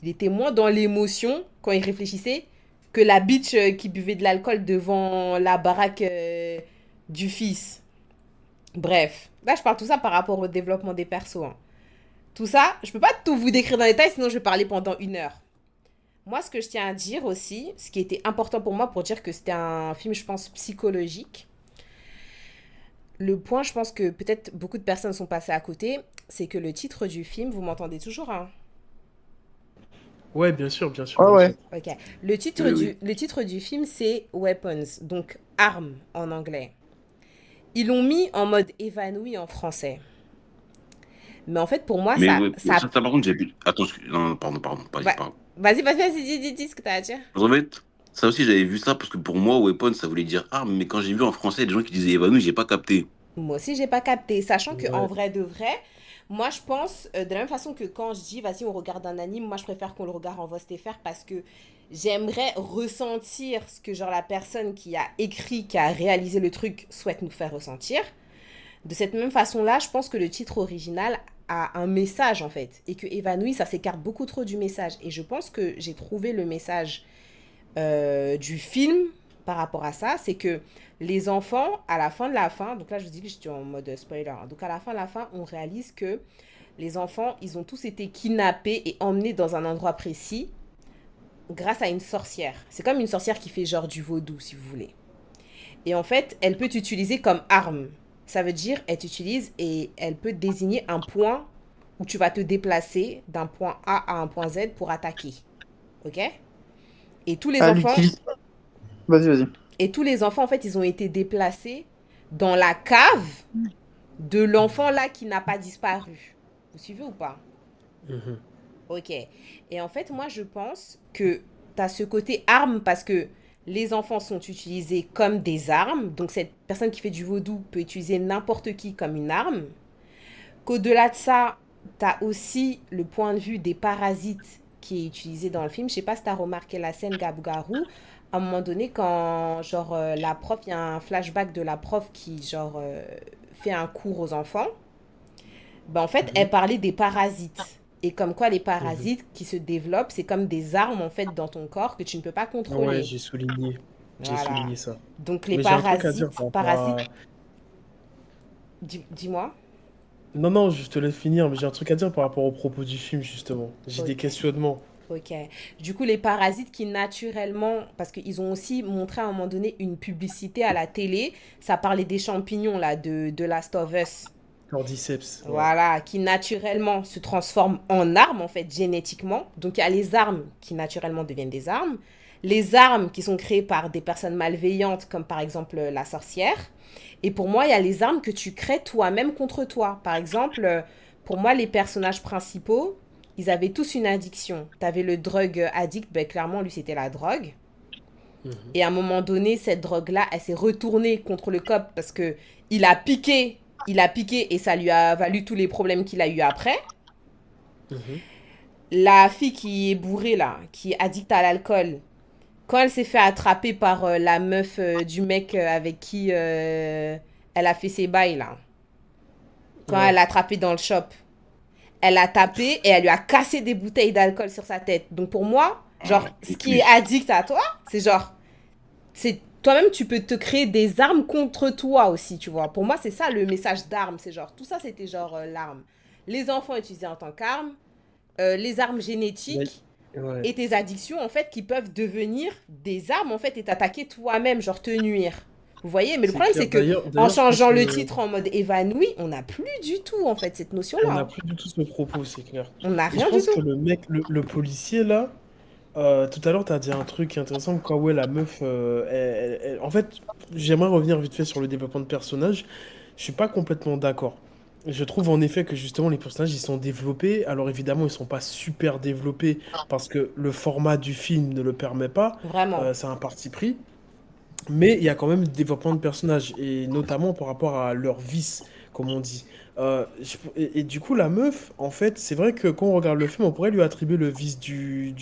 il était moins dans l'émotion quand il réfléchissait que la bitch qui buvait de l'alcool devant la baraque du fils. Bref, là je parle tout ça par rapport au développement des persos. Hein. Tout ça, je peux pas tout vous décrire dans les détails, sinon je vais parler pendant 1 heure. Moi, ce que je tiens à dire aussi, ce qui était important pour moi pour dire que c'était un film, je pense, psychologique, le point, je pense que peut-être beaucoup de personnes sont passées à côté, c'est que le titre du film, vous m'entendez toujours, hein? Ouais, bien sûr, bien sûr, Ouais, bien sûr. ouais. Ok. Oui, oui. Le titre du film, c'est Weapons, donc armes en anglais. Ils l'ont mis en mode évanoui en français. Mais en fait, pour moi, Mais ouais, ça... ça, par contre, j'ai vu. Attends, non, non, pardon, vas-y, Va- pardon. Vas-y, dis ce que t'as à dire. En fait, ça aussi, j'avais vu ça parce que pour moi, weapon, ça voulait dire arme, mais quand j'ai vu en français des gens qui disaient évanoui, j'ai pas capté. Moi aussi, j'ai pas capté. Sachant que en Ouais. vrai de vrai, moi, je pense, de la même façon que quand je dis, vas-y, on regarde un anime, moi, je préfère qu'on le regarde en voix STFR parce que j'aimerais ressentir ce que, genre, la personne qui a écrit, qui a réalisé le truc souhaite nous faire ressentir. De cette même façon-là, je pense que le titre original a un message, en fait. Et que Évanoui, ça s'écarte beaucoup trop du message. Et je pense que j'ai trouvé le message du film par rapport à ça, c'est que les enfants, à la fin de la fin, donc là je vous dis que j'étais en mode spoiler, hein, donc à la fin de la fin, on réalise que les enfants, ils ont tous été kidnappés et emmenés dans un endroit précis grâce à une sorcière. C'est comme une sorcière qui fait genre du vaudou, si vous voulez. Et en fait, elle peut t'utiliser comme arme. Ça veut dire, elle t'utilise et elle peut désigner un point où tu vas te déplacer d'un point A à un point Z pour attaquer. Ok? Et tous les Elle enfants, utilise. Vas-y, vas-y. Et tous les enfants, en fait, ils ont été déplacés dans la cave de l'enfant là qui n'a pas disparu. Vous suivez ou pas? Mhm. Ok. Et en fait, moi, je pense que tu as ce côté arme parce que les enfants sont utilisés comme des armes. Donc, cette personne qui fait du vaudou peut utiliser n'importe qui comme une arme. Qu'au-delà de ça, tu as aussi le point de vue des parasites qui est utilisée dans le film. Je sais pas si tu as remarqué la scène Garou. À un moment donné, quand genre la prof, il y a un flashback de la prof qui genre fait un cours aux enfants. Ben, en fait, elle Mhm, parlait des parasites. Et comme quoi les mhm. parasites qui se développent, c'est comme des armes en fait dans ton corps que tu ne peux pas Ouais, contrôler. j'ai Voilà. souligné ça. Donc les Mais j'ai un truc à dire par rapport parasites, à... dis-moi. Non, non, je te laisse finir, mais j'ai un truc à dire par rapport aux propos du film, justement. J'ai des Ok. questionnements. Ok. Du coup, les parasites qui naturellement, parce qu'ils ont aussi montré à un moment donné une publicité à la télé, ça parlait des champignons là de Last of Us. Cordyceps, ouais. Voilà, qui naturellement se transforment en armes, en fait, génétiquement. Donc, il y a les armes qui naturellement deviennent des armes. Les armes qui sont créées par des personnes malveillantes, comme par exemple la sorcière. Et pour moi, il y a les armes que tu crées toi-même contre toi. Par exemple, pour moi, les personnages principaux, ils avaient tous une addiction. Tu avais le drug addict, ben, clairement, lui, c'était la drogue. Mhm, Et à un moment donné, cette drogue-là, elle s'est retournée contre le cop parce que il a piqué et ça lui a valu tous les problèmes qu'il a eu après. mhm. La fille qui est bourrée là, qui est addicte à l'alcool, quand elle s'est fait attraper par la meuf du mec avec qui elle a fait ses bails là, quand elle Ouais. l'a attrapé dans le shop, elle a tapé et elle lui a cassé des bouteilles d'alcool sur sa tête. Donc pour moi, Ah, genre, ce et qui est plus. addict à toi, c'est genre, c'est toi-même tu peux te créer des armes contre toi aussi, tu vois. Pour moi, c'est ça le message d'armes, c'est genre tout ça c'était genre l'arme. Les enfants utilisés en tant qu'armes, les armes Mais- génétiques Ouais. et tes addictions en fait qui peuvent devenir des armes en fait et t'attaquer toi-même, genre te nuire. Vous voyez, mais le C'est problème clair. c'est que en Je pense changeant le que titre en mode évanoui, on n'a plus du tout en fait cette notion on là. n'a plus du tout ce propos, c'est clair. On n'a Et je rien du pense que tout. le mec, le policier là, tout à l'heure, tu as dit un truc intéressant, quoi, ouais, la meuf, en fait, j'aimerais revenir vite fait sur le développement de personnage. Je suis pas complètement d'accord. Je trouve en effet que justement les personnages ils sont développés. Alors évidemment ils sont pas super développés parce que le format du film ne le permet pas. Vraiment. C'est un parti pris. Mais il y a quand même développement de personnages, et notamment par rapport à leurs vices, comme on dit. Et du coup, la meuf, en fait, c'est vrai que quand on regarde le film, on pourrait lui attribuer le vice du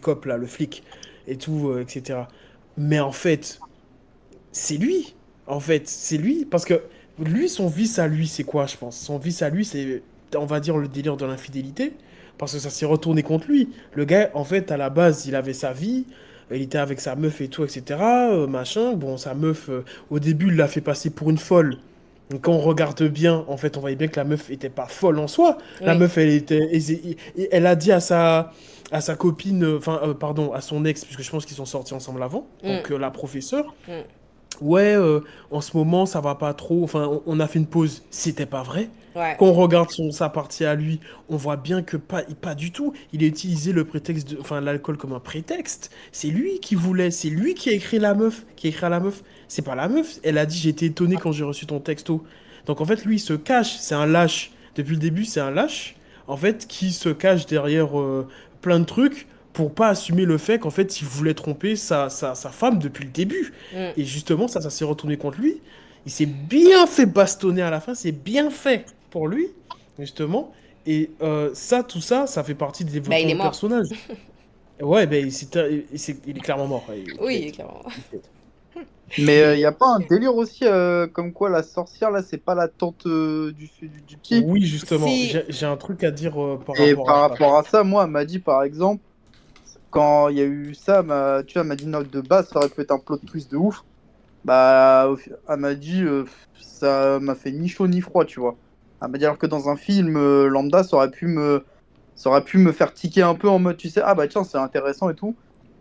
cop, là, le flic, et tout, etc. Mais en fait, c'est lui. En fait, c'est lui. Parce que lui, son vice à lui, c'est quoi, je pense? Son vice à lui, c'est, on va dire, le délire de l'infidélité. Parce que ça s'est retourné contre lui. Le gars, en fait, à la base, il avait sa vie. Il était avec sa meuf et tout, etc. Machin. Bon, sa meuf, au début, il l'a fait passer pour une folle. Donc, quand on regarde bien, en fait, on voyait bien que la meuf était pas folle en soi. La Oui. meuf, elle a dit à sa copine, enfin, pardon, à son ex, puisque je pense qu'ils sont sortis ensemble avant, Mm, donc la professeure. mm. Ouais, en ce moment, ça va pas trop. Enfin, on a fait une pause. C'était pas vrai. Ouais. Quand on regarde sa partie à lui, on voit bien que pas du tout. Il a utilisé le prétexte enfin, l'alcool comme un prétexte. C'est lui qui voulait, c'est lui qui a écrit la meuf, qui a écrit à la meuf. C'est pas la meuf. Elle a dit, j'étais étonné quand j'ai reçu ton texto. Donc en fait, lui, il se cache. C'est un lâche. Depuis le début, c'est un lâche. En fait, qui se cache derrière plein de trucs pour pas assumer le fait qu'en fait, il voulait tromper sa femme depuis le début. Mm. Et justement, ça s'est retourné contre lui. Il s'est bien fait bastonner à la fin, c'est bien fait pour lui, justement. Et ça, tout ça, ça fait partie du Bah, il développement est de mort. personnage. Ouais, ben, il est clairement mort. Oui, clairement. Mais il Mais n'y a pas un délire aussi comme quoi la sorcière, là, c'est pas la tante du petit. oui, justement, Si. j'ai un truc à dire par Et rapport à par ça. rapport à ça, moi, elle m'a dit, par exemple, quand il y a eu ça, tu vois, elle m'a dit, note de base, ça aurait pu être un plot twist de ouf. Bah, elle m'a dit, ça m'a fait ni chaud ni froid, tu vois. Elle m'a dit, alors que dans un film lambda, ça aurait pu me faire tiquer un peu en mode, tu sais, ah bah tiens, c'est intéressant et tout.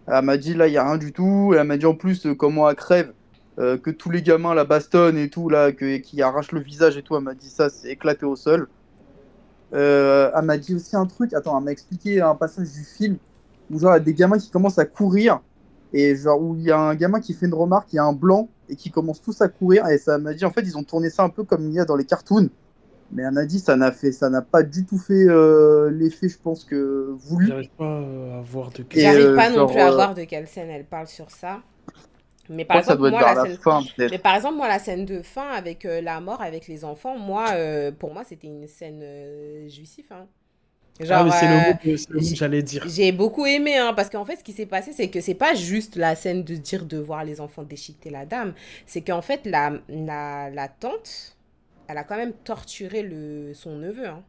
Elle m'a dit, là, il n'y a rien du tout. Et elle m'a dit, en plus, comment elle crève, que tous les gamins la bastonnent et tout, là, qui arrachent le visage et tout. Elle m'a dit ça, c'est éclaté au sol. Elle m'a dit aussi un truc, attends, elle m'a expliqué un passage du film où genre il y a des gamins qui commencent à courir et genre où il y a un gamin qui fait une remarque, il y a un blanc et qui commence tous à courir et ça m'a dit en fait ils ont tourné ça un peu comme il y a dans les cartoons, mais elle m'a dit ça n'a pas du tout fait l'effet je pense que voulu J'arrive pas à voir de quelle et J'arrive scène. pas non plus genre à voir de quelle scène elle parle sur ça. Mais je par crois que ça exemple, doit être moi, vers la la scène. fin Mais peut-être. par exemple, moi, la scène de fin avec la mort avec les enfants, moi, pour moi, c'était une scène jouissive, hein. Ah, Genre, mais c'est le mot que j'ai j'allais dire. j'ai beaucoup aimé, hein, parce qu'en fait, ce qui s'est passé, c'est que c'est pas juste la scène de dire de voir les enfants déchiqueter la dame, c'est qu'en fait, la tante, elle a quand même torturé son neveu, hein,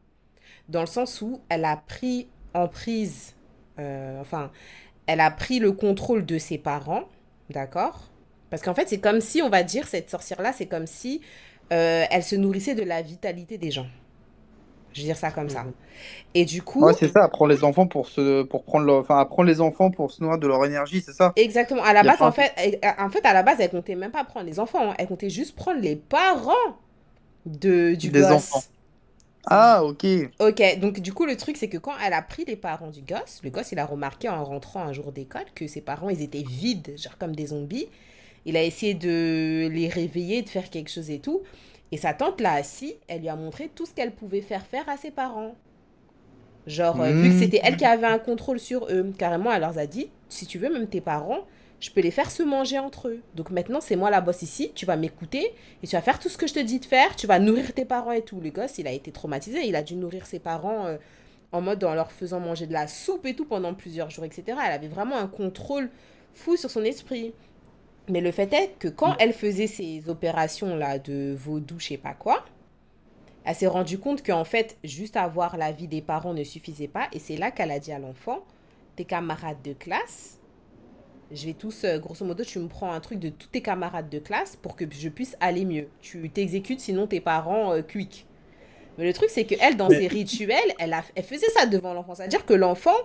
dans le sens où elle a pris en prise, enfin, elle a pris le contrôle de ses parents, d'accord? Parce qu'en fait, c'est comme si, on va dire, cette sorcière-là, c'est comme si elle se nourrissait de la vitalité des gens. Je vais dire ça comme ça. Mhm. Et du coup, Ouais, c'est ça, apprendre les enfants pour prendre enfin, apprendre les enfants pour se nourrir de leur énergie, c'est ça? exactement, à la Il y a base, pas un truc. en fait, à la base, elle comptait même pas prendre les enfants, hein. Elle comptait juste prendre les parents du Des enfants. gosse. Ah, ok. Ok, donc du coup, le truc, c'est que quand elle a pris les parents du gosse, le gosse, il a remarqué en rentrant un jour d'école que ses parents, ils étaient vides, genre comme des zombies. Il a essayé de les réveiller, de faire quelque chose et tout. Et sa tante l'a assis, elle lui a montré tout ce qu'elle pouvait faire à ses parents. Genre, vu que Hmm. c'était elle qui avait un contrôle sur eux, carrément, elle leur a dit, si tu veux, même tes parents, je peux les faire se manger entre eux. Donc maintenant, c'est moi la boss ici, tu vas m'écouter et tu vas faire tout ce que je te dis de faire, tu vas nourrir tes parents et tout. Le gosse, il a été traumatisé, il a dû nourrir ses parents en mode en leur faisant manger de la soupe et tout pendant plusieurs jours, etc. Elle avait vraiment un contrôle fou sur son esprit. Mais le fait est que quand elle faisait ces opérations-là de vaudou, je sais pas quoi, elle s'est rendue compte qu'en fait, juste avoir l'avis des parents ne suffisait pas. Et c'est là qu'elle a dit à l'enfant, tes camarades de classe, je vais tous, grosso modo, tu me prends un truc de tous tes camarades de classe pour que je puisse aller mieux. Tu t'exécutes, sinon tes parents quick. Mais le truc, c'est qu'elle, dans Mais ses rituels, elle faisait ça devant l'enfant. C'est-à-dire que l'enfant,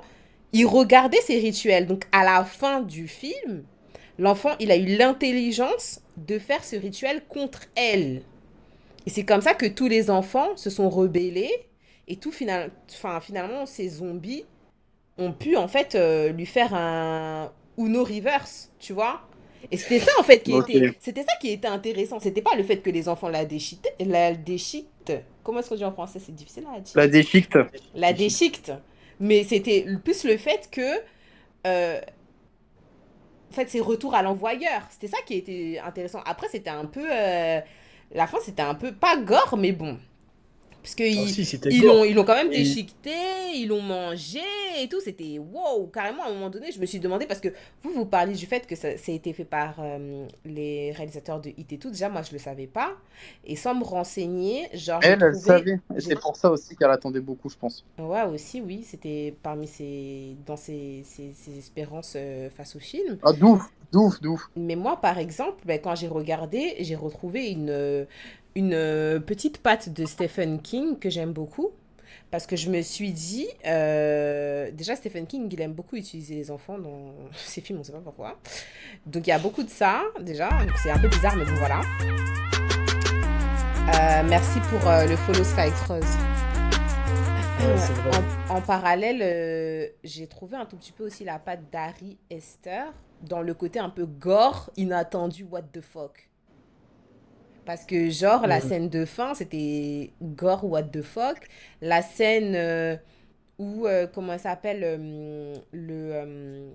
il regardait ses rituels. Donc, à la fin du film, l'enfant, il a eu l'intelligence de faire ce rituel contre elle. Et c'est comme ça que tous les enfants se sont rebellés et finalement, ces zombies ont pu en fait lui faire un Uno reverse, tu vois. Et Ok. c'était ça qui était intéressant. C'était pas le fait que les enfants la déchiquetent. Comment est-ce qu'on dit en français? C'est difficile à dire. La déchiquette. La déchiquetent. Mais c'était plus le fait que euh, en fait, c'est retour à l'envoyeur. C'était ça qui était intéressant. Après, c'était un peu. La fin, c'était un peu. Pas gore, mais bon. Parce ah, qu'ils si, c'était ils gore. l'ont quand même Et déchiqueté, ils l'ont mangé et tout. C'était wow. Carrément, à un moment donné, je me suis demandé, parce que vous parliez du fait que ça a été fait par les réalisateurs de Hit et tout. Déjà, moi, je le savais pas. Et sans me renseigner, genre, Elle savait. Et c'est j'ai pour ça aussi qu'elle attendait beaucoup, je pense. ouais, aussi, oui, c'était dans ses espérances face au film. Ah, d'ouf, d'ouf, d'ouf. Mais moi, par exemple, ben, quand j'ai regardé, j'ai retrouvé une petite patte de Stephen King que j'aime beaucoup. Parce que je me suis dit, déjà Stephen King, il aime beaucoup utiliser les enfants dans ses films, on ne sait pas pourquoi. Donc il y a beaucoup de ça, déjà. Donc c'est un peu bizarre, mais bon, voilà. Merci pour le follow Sky Rose. ouais, c'est vrai. En parallèle, j'ai trouvé un tout petit peu aussi la patte d'Harry Esther dans le côté un peu gore, inattendu, what the fuck. Parce que, genre, la Mhm. scène de fin, c'était gore, what the fuck. La scène où, comment ça s'appelle, le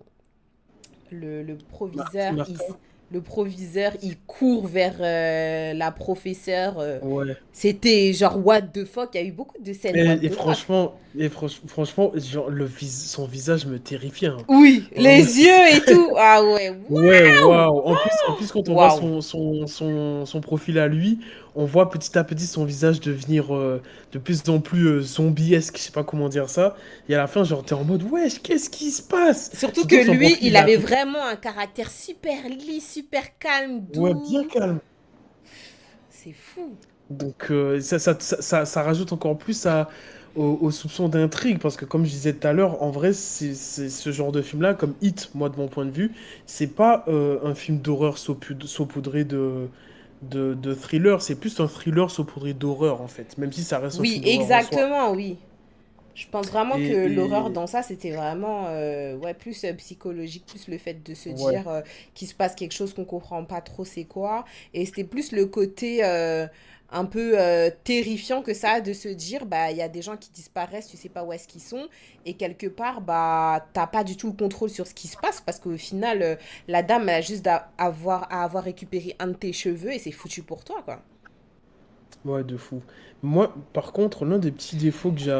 proviseur, Martin? le proviseur, il court vers la professeure. Ouais. C'était genre, what the fuck. Il y a eu beaucoup de scènes, what Et the fuck. franchement, franchement, genre, son visage me terrifiait, hein. Oui, les Vraiment, yeux et tout. Ah ouais, ouais, waouh! waouh. En plus, quand on voit Waouh! son profil à lui, on voit petit à petit son visage devenir de plus en plus zombiesque, je sais pas comment dire ça. Et à la fin, genre, t'es en mode, wesh, qu'est-ce qui se passe? Surtout que Surtout que son lui, profil, il il a avait fait, vraiment un caractère super lisse, super calme, ouais, bien doux. calme. C'est fou. Donc, ça rajoute encore plus au soupçon d'intrigue, parce que comme je disais tout à l'heure, en vrai, c'est ce genre de film-là, comme Hit, moi, de mon point de vue, c'est pas un film d'horreur saupoudré de thriller, c'est plus un thriller saupoudré d'horreur, en fait, même si ça reste un Oui, film d'horreur en soi. exactement, oui. Je pense vraiment Et, que l'horreur et dans ça, c'était vraiment ouais, plus psychologique, plus le fait de se ouais. dire qu'il se passe quelque chose qu'on comprend pas trop c'est quoi. Et c'était plus le côté un peu terrifiant que ça, de se dire, bah, il y a des gens qui disparaissent, tu sais pas où est-ce qu'ils sont. Et quelque part, bah, t'as pas du tout le contrôle sur ce qui se passe parce qu'au final, la dame, elle a juste à avoir récupéré un de tes cheveux et c'est foutu pour toi, quoi. Ouais, de fou. Moi, par contre, l'un des petits défauts que j'ai...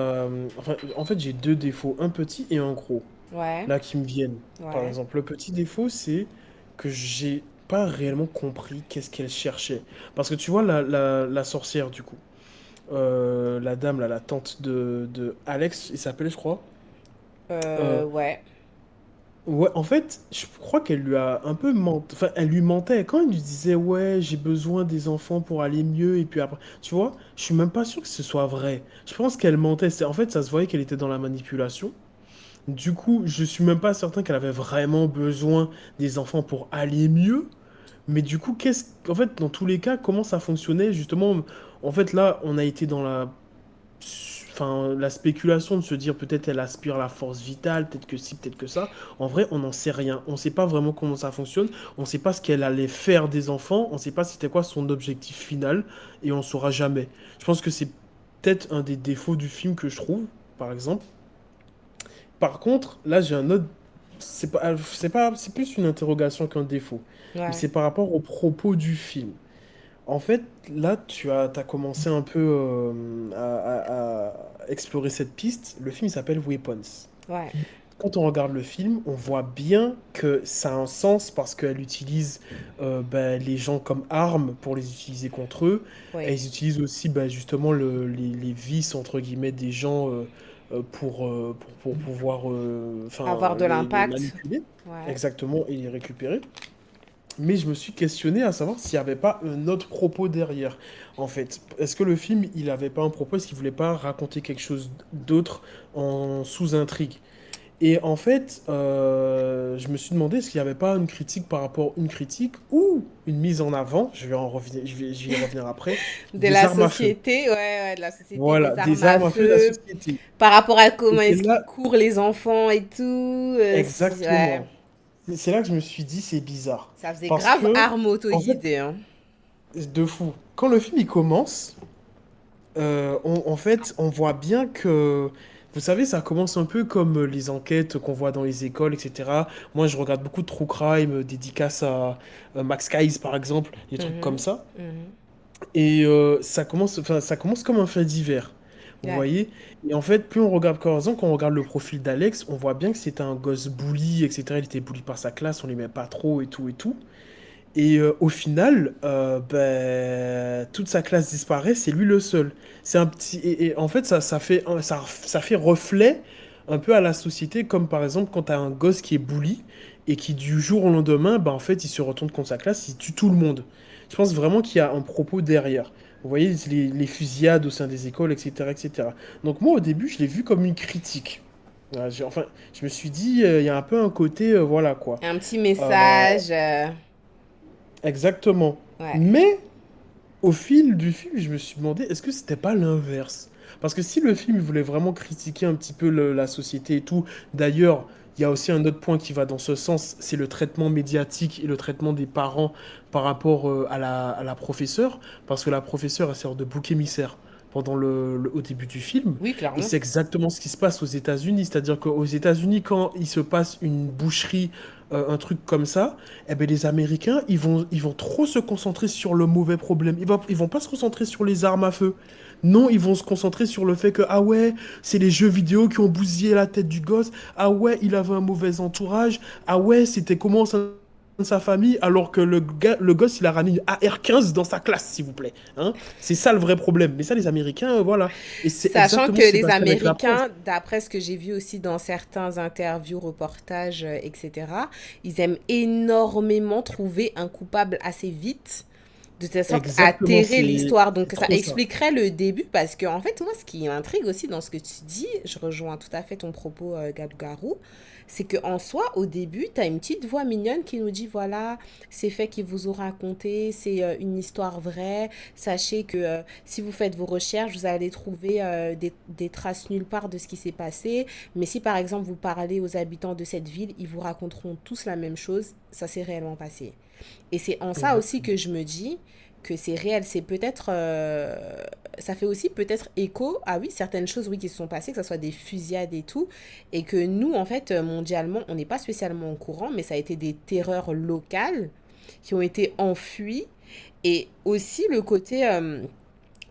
Enfin, en fait, j'ai deux défauts, un petit et un gros, Ouais, là, qui me viennent. Par ouais. exemple, le petit défaut, c'est que j'ai pas réellement compris qu'est-ce qu'elle cherchait. Parce que tu vois, la sorcière, du coup, la dame, là, la tante de Alex, il s'appelle, je crois. Euh, Ouais. Ouais, en fait, je crois qu'elle lui a un peu menti. Enfin, elle lui mentait. Quand elle lui disait, ouais, j'ai besoin des enfants pour aller mieux, et puis après, tu vois, je suis même pas sûr que ce soit vrai. Je pense qu'elle mentait. En fait, ça se voyait qu'elle était dans la manipulation. Du coup, je suis même pas certain qu'elle avait vraiment besoin des enfants pour aller mieux. Mais du coup, en fait, dans tous les cas, comment ça fonctionnait, justement, en fait, là, on a été dans la spéculation de se dire peut-être elle aspire la force vitale, peut-être que si, peut-être que ça. En vrai, on n'en sait rien. On ne sait pas vraiment comment ça fonctionne. On ne sait pas ce qu'elle allait faire des enfants. On ne sait pas c'était quoi son objectif final. Et on ne saura jamais. Je pense que c'est peut-être un des défauts du film que je trouve, par exemple. Par contre, là, j'ai un autre. C'est plus une interrogation qu'un défaut. Mais Ouais. c'est par rapport aux propos du film. En fait, là, t'as commencé un peu à explorer cette piste. Le film il s'appelle Weapons. Ouais. Quand on regarde le film, on voit bien que ça a un sens parce qu'elle utilise ben, les gens comme armes pour les utiliser contre eux. Et Oui. ils utilisent aussi ben, justement les vices, entre guillemets, des gens pour pouvoir enfin, Avoir de les l'impact. manipuler Ouais. exactement et les récupérer. Mais je me suis questionné à savoir s'il n'y avait pas un autre propos derrière. En fait, est-ce que le film, il n'avait pas un propos, est-ce qu'il voulait pas raconter quelque chose d'autre en sous-intrigue? Et en fait, je me suis demandé est-ce qu'il n'y avait pas une critique par rapport une critique ou une mise en avant, je vais en revenir, j'y revenir après, De des la armes à feu. société, ouais, ouais, de la société Voilà, des armes des à armes à feu de la feu, société. par rapport à Et comment c'est est-ce qu'ils là, courent les enfants et tout. Ouais. exactement. C'est là que je me suis dit c'est bizarre. Ça faisait Parce grave que, arme en fait, autoguidée, hein. de fou. Quand le film il commence, en fait, on voit bien que, vous savez, ça commence un peu comme les enquêtes qu'on voit dans les écoles, etc. Moi, je regarde beaucoup de true crime, dédicaces à Max Guys, par exemple, des trucs comme Mhm. ça. Mhm. Et enfin, ça commence comme un fait divers. Vous Ouais. voyez? Et en fait, plus on regarde, par exemple, quand on regarde le profil d'Alex, on voit bien que c'était un gosse bully, etc. Il était bully par sa classe, on l'aimait pas trop et tout et tout. Et au final, ben, toute sa classe disparaît, c'est lui le seul. C'est un petit, et en fait, ça fait reflet un peu à la société, comme par exemple quand tu as un gosse qui est bully et qui du jour au lendemain, ben, en fait, il se retourne contre sa classe, il tue tout le monde. Je pense vraiment qu'il y a un propos derrière. Vous voyez, les fusillades au sein des écoles, etc., etc. Donc moi, au début, je l'ai vu comme une critique. Voilà, enfin, je me suis dit, il y a un peu un côté, voilà quoi. Un petit Euh, message. Exactement. Ouais. Mais au fil du film, je me suis demandé, est-ce que c'était pas l'inverse? Parce que si le film voulait vraiment critiquer un petit peu la société et tout, d'ailleurs, il y a aussi un autre point qui va dans ce sens, c'est le traitement médiatique et le traitement des parents par rapport à la professeure, parce que la professeure, elle sert de bouc émissaire pendant au début du film, Oui, et clairement. c'est exactement ce qui se passe aux États-Unis, c'est-à-dire qu'aux États-Unis, quand il se passe une boucherie, un truc comme ça, eh ben, les Américains, ils vont trop se concentrer sur le mauvais problème. Ils vont pas se concentrer sur les armes à feu. Non, ils vont se concentrer sur le fait que, ah ouais, c'est les jeux vidéo qui ont bousillé la tête du gosse. Ah ouais, il avait un mauvais entourage. Ah ouais, c'était comment sa famille, alors que le gosse, il a ramené une AR-15 dans sa classe, s'il vous plaît. Hein, c'est ça le vrai problème. Mais ça, les Américains, voilà. Et c'est Sachant exactement que ce qui s'est les passé avec la prof. Américains, d'après ce que j'ai vu aussi dans certains interviews, reportages, etc., ils aiment énormément trouver un coupable assez vite, de telle sorte à Exactement, terrer l'histoire. Donc c'est ça trop ça. expliquerait le début, parce que en fait, moi, ce qui m'intrigue aussi dans ce que tu dis, je rejoins tout à fait ton propos, Gabou, c'est que en soi, au début, tu as une petite voix mignonne qui nous dit, voilà, ces faits qu'ils vous ont racontés, c'est une histoire vraie. Sachez que si vous faites vos recherches, vous allez trouver des traces nulle part de ce qui s'est passé. Mais si par exemple vous parlez aux habitants de cette ville, ils vous raconteront tous la même chose. Ça s'est réellement passé. Et c'est en ça aussi que Exactement. je me dis que c'est réel. C'est peut-être. Ça fait aussi peut-être écho à oui, certaines choses oui, qui se sont passées, que ce soit des fusillades et tout. Et que nous, en fait, mondialement, on n'est pas spécialement au courant, mais ça a été des terreurs locales qui ont été enfuies. Et aussi le côté.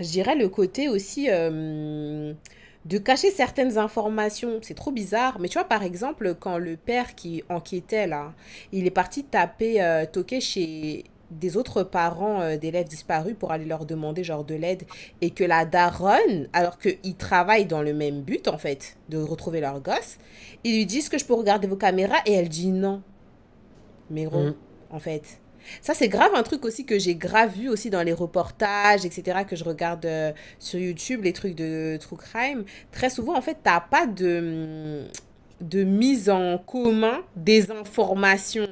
je dirais le côté aussi de cacher certaines informations. C'est trop bizarre. Mais tu vois, par exemple, quand le père qui enquêtait là, il est parti taper, toquer chez des autres parents d'élèves disparus pour aller leur demander genre de l'aide et que la daronne, alors qu'ils travaillent dans le même but en fait, de retrouver leur gosse, ils lui disent que je peux regarder vos caméras et elle dit non. Mais gros, Mm. en fait. Ça, c'est grave un truc aussi que j'ai grave vu aussi dans les reportages, etc., que je regarde sur YouTube, les trucs de true crime. Très souvent, en fait, t'as pas de mise en commun des informations.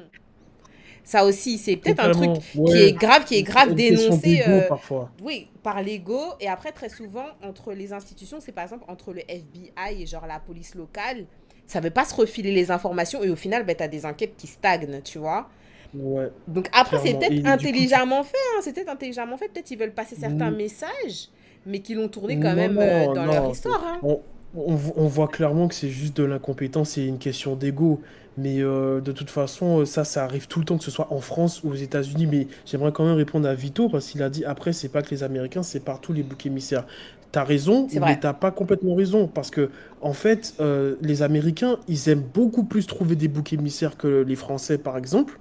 Ça aussi, c'est peut-être un truc Totalement, ouais. qui est C'est grave une question dénoncé, d'ego parfois. oui, par l'ego. Et après, très souvent, entre les institutions, c'est par exemple entre le FBI et genre la police locale, ça veut pas se refiler les informations et au final, ben, t'as des enquêtes qui stagnent, tu vois. Ouais, Donc après, c'est clairement. peut-être Et du coup, intelligemment fait, hein, c'est peut-être intelligemment fait. Peut-être ils veulent passer certains messages, mais qui l'ont tourné quand non, même non, dans leur non. histoire, hein. On voit clairement que c'est juste de l'incompétence et une question d'ego. Mais de toute façon, ça arrive tout le temps, que ce soit en France ou aux États-Unis. Mais j'aimerais quand même répondre à Vito parce qu'il a dit après, c'est pas que les Américains, c'est partout les boucs émissaires. T'as raison, C'est mais vrai. t'as pas complètement raison. Parce que, en fait, les Américains, ils aiment beaucoup plus trouver des boucs émissaires que les Français, par exemple.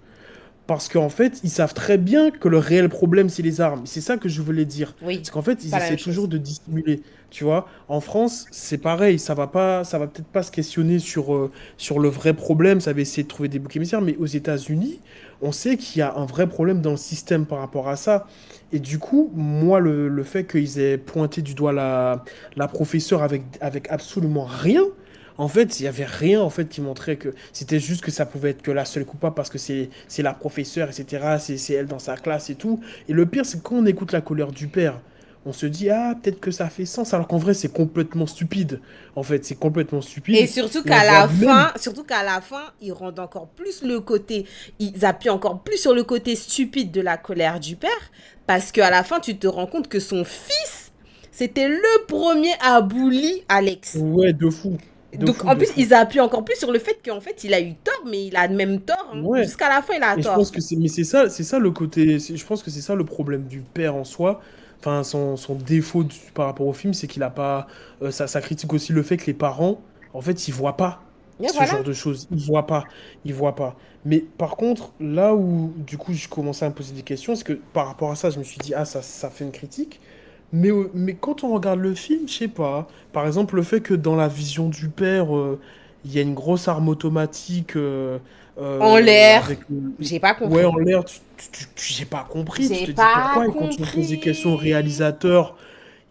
Parce qu'en fait, ils savent très bien que le réel problème, c'est les armes. C'est ça que je voulais dire. Oui, C'est qu'en fait, c'est ils pas la essaient même toujours chose. de dissimuler. Tu vois, en France, c'est pareil. Ça va peut-être pas se questionner sur le vrai problème. Ça va essayer de trouver des boucs émissaires. Mais aux États-Unis, on sait qu'il y a un vrai problème dans le système par rapport à ça. Et du coup, moi, le fait qu'ils aient pointé du doigt la professeure avec absolument rien, en fait, il y avait rien en fait qui montrait que c'était juste que ça pouvait être que la seule coupable parce que c'est la professeure, etc. C'est elle dans sa classe et tout. Et le pire, c'est que quand on écoute la colère du père, on se dit ah peut-être que ça fait sens alors qu'en vrai c'est complètement stupide. En fait, c'est complètement Et stupide. Et on voit même surtout qu'à la fin, ils rendent encore plus le côté, ils appuient encore plus sur le côté stupide de la colère du père, parce qu'à la fin, tu te rends compte que son fils, c'était le premier à bully Alex. ouais de fou, de Donc fou, en de plus, fou. ils appuient encore plus sur le fait qu'en fait, il a eu tort, mais il a même tort, hein. Ouais. Jusqu'à la fin, il a Et je pense tort. que c'est ça le côté, je pense que c'est ça le problème du père en soi. Enfin, son défaut par rapport au film, c'est qu'il a pas, ça critique aussi le fait que les parents, en fait, ils voient pas Et ce voilà. genre de choses. Ils voient pas. Mais par contre, là où, du coup, je commençais à me poser des questions, c'est que par rapport à ça, je me suis dit, ah, ça fait une critique. Mais quand on regarde le film, je sais pas. Par exemple, le fait que dans la vision du père, il y a une grosse arme automatique En l'air, avec... j'ai pas ouais, en compris. l'air, j'ai pas compris. Tu J'ai te dis pas pourquoi? Et quand on pose des questions au compris. réalisateur,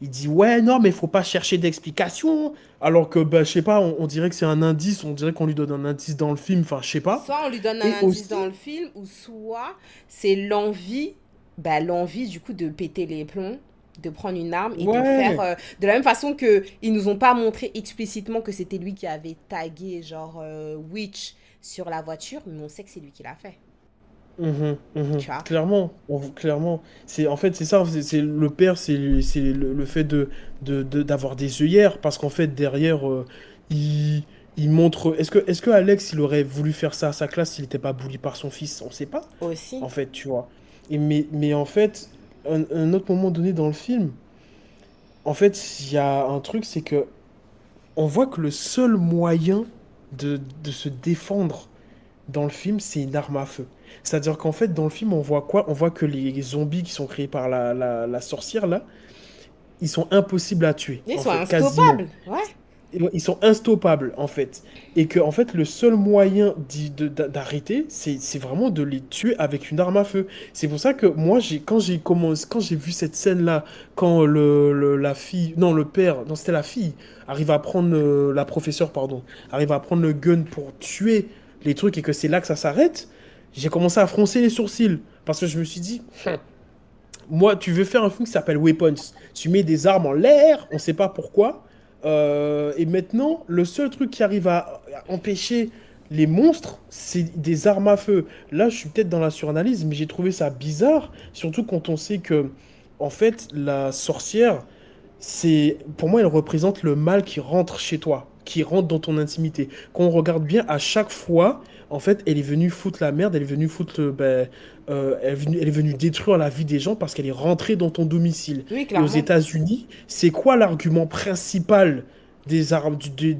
il dit ouais, non, mais faut pas chercher d'explication. Alors que, bah, je sais pas, on dirait que c'est un indice, on dirait qu'on lui donne un indice dans le film, enfin, je sais pas. Soit on lui donne Et un indice dans aussi, le film, ou soit c'est l'envie, bah, l'envie du coup de péter les plombs, de prendre une arme et de faire ouais. de la même façon que ils nous ont pas montré explicitement que c'était lui qui avait tagué genre Witch sur la voiture, mais on sait que c'est lui qui l'a fait, tu vois. Clairement, clairement. C'est en fait c'est ça, le père, c'est le fait d'avoir des œillères parce qu'en fait derrière il il montre. Est-ce que Alex il aurait voulu faire ça à sa classe s'il n'était pas bully par son fils? On sait pas. Aussi. En fait, tu vois. Mais en fait, un autre moment donné dans le film, en fait, il y a un truc, c'est que on voit que le seul moyen de se défendre dans le film, c'est une arme à feu. C'est-à-dire qu'en fait, dans le film, on voit quoi? On voit que les zombies qui sont créés par la sorcière, là, ils sont impossibles à tuer, Ils en sont fait, quasiment. instoppables, ouais. Ils sont instoppables, en fait. Et que, en fait, le seul moyen d'arrêter, c'est vraiment de les tuer avec une arme à feu. C'est pour ça que moi, quand j'ai vu cette scène-là, quand la fille, non, le père, non, c'était la fille, arrive à prendre, la professeure, pardon, arrive à prendre le gun pour tuer les trucs et que c'est là que ça s'arrête, j'ai commencé à froncer les sourcils. Parce que je me suis dit, moi, tu veux faire un film qui s'appelle Weapons. Tu mets des armes en l'air, on sait pas pourquoi. Et maintenant, le seul truc qui arrive à empêcher les monstres, c'est des armes à feu. Là, je suis peut-être dans la suranalyse, mais j'ai trouvé ça bizarre, surtout quand on sait que, en fait, la sorcière, pour moi, elle représente le mal qui rentre chez toi. qui rentre dans ton intimité. Quand on regarde bien, à chaque fois, en fait, elle est venue foutre la merde, elle est venue foutre, elle est venue détruire la vie des gens parce qu'elle est rentrée dans ton domicile. Oui, Et aux clairement. États-Unis, c'est quoi l'argument principal des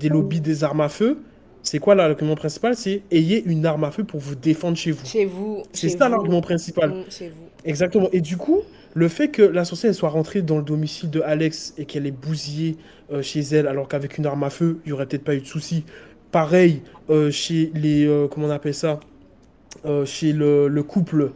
lobbies des armes à feu? C'est quoi l'argument principal? C'est ayez une arme à feu pour vous défendre chez vous. Chez vous, C'est chez ça vous, l'argument principal. chez vous. Exactement. Et du coup, le fait que la sorcière elle soit rentrée dans le domicile de Alex et qu'elle ait bousillé chez elle, alors qu'avec une arme à feu, il y aurait peut-être pas eu de souci. Pareil, chez les, comment on appelle ça? Chez le couple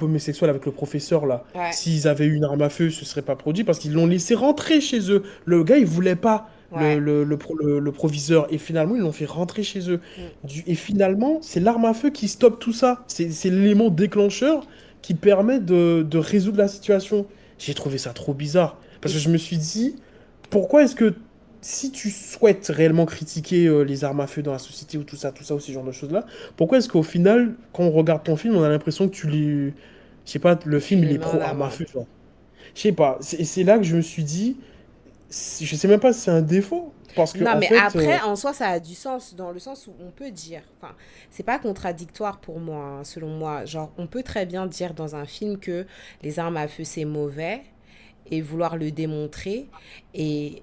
homosexuel avec le professeur là, Ouais, s'ils avaient eu une arme à feu, ce serait pas produit parce qu'ils l'ont laissé rentrer chez eux. Le gars, il voulait pas ouais. le proviseur et finalement ils l'ont fait rentrer chez eux. Mm. Et finalement, c'est l'arme à feu qui stoppe tout ça. C'est l'élément déclencheur qui permet de résoudre la situation. J'ai trouvé ça trop bizarre parce que je me suis dit, pourquoi est-ce que si tu souhaites réellement critiquer les armes à feu dans la société ou tout ça, ou ce genre de choses-là, pourquoi est-ce qu'au final, quand on regarde ton film, on a l'impression que tu les... Je sais pas, le Tu film, il les est mets en pro armes à avant. feu, tu vois. Je sais pas. C'est là que je me suis dit, je sais même pas si c'est un défaut. Parce que, Non, en mais fait, après, en soi, ça a du sens, dans le sens où on peut dire, enfin, c'est pas contradictoire pour moi, hein, selon moi. Genre, on peut très bien dire dans un film que les armes à feu, c'est mauvais, et vouloir le démontrer. Et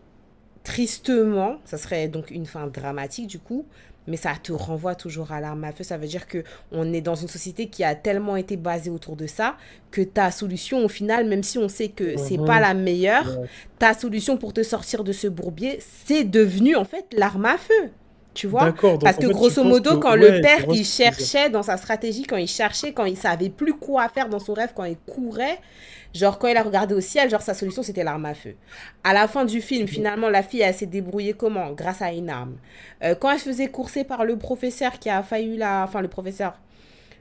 tristement, ça serait donc une fin dramatique du coup, mais ça te renvoie toujours à l'arme à feu. Ça veut dire que on est dans une société qui a tellement été basée autour de ça que ta solution, au final, même si on sait que c'est pas mhm, la meilleure, ouais. ta solution pour te sortir de ce bourbier, c'est devenu en fait l'arme à feu. Tu vois? D'accord, Parce donc en que fait, tu grosso penses que... modo, quand le Ouais, je père, vois ce il que tu veux dire. cherchait dans sa stratégie, quand il cherchait, quand il savait plus quoi faire dans son rêve, quand il courait, genre quand il a regardé au ciel, genre sa solution c'était l'arme à feu. À la fin du film, finalement, la fille, elle s'est débrouillée comment? Grâce à une arme. Quand elle se faisait courser par le professeur qui a failli la... Enfin, le professeur.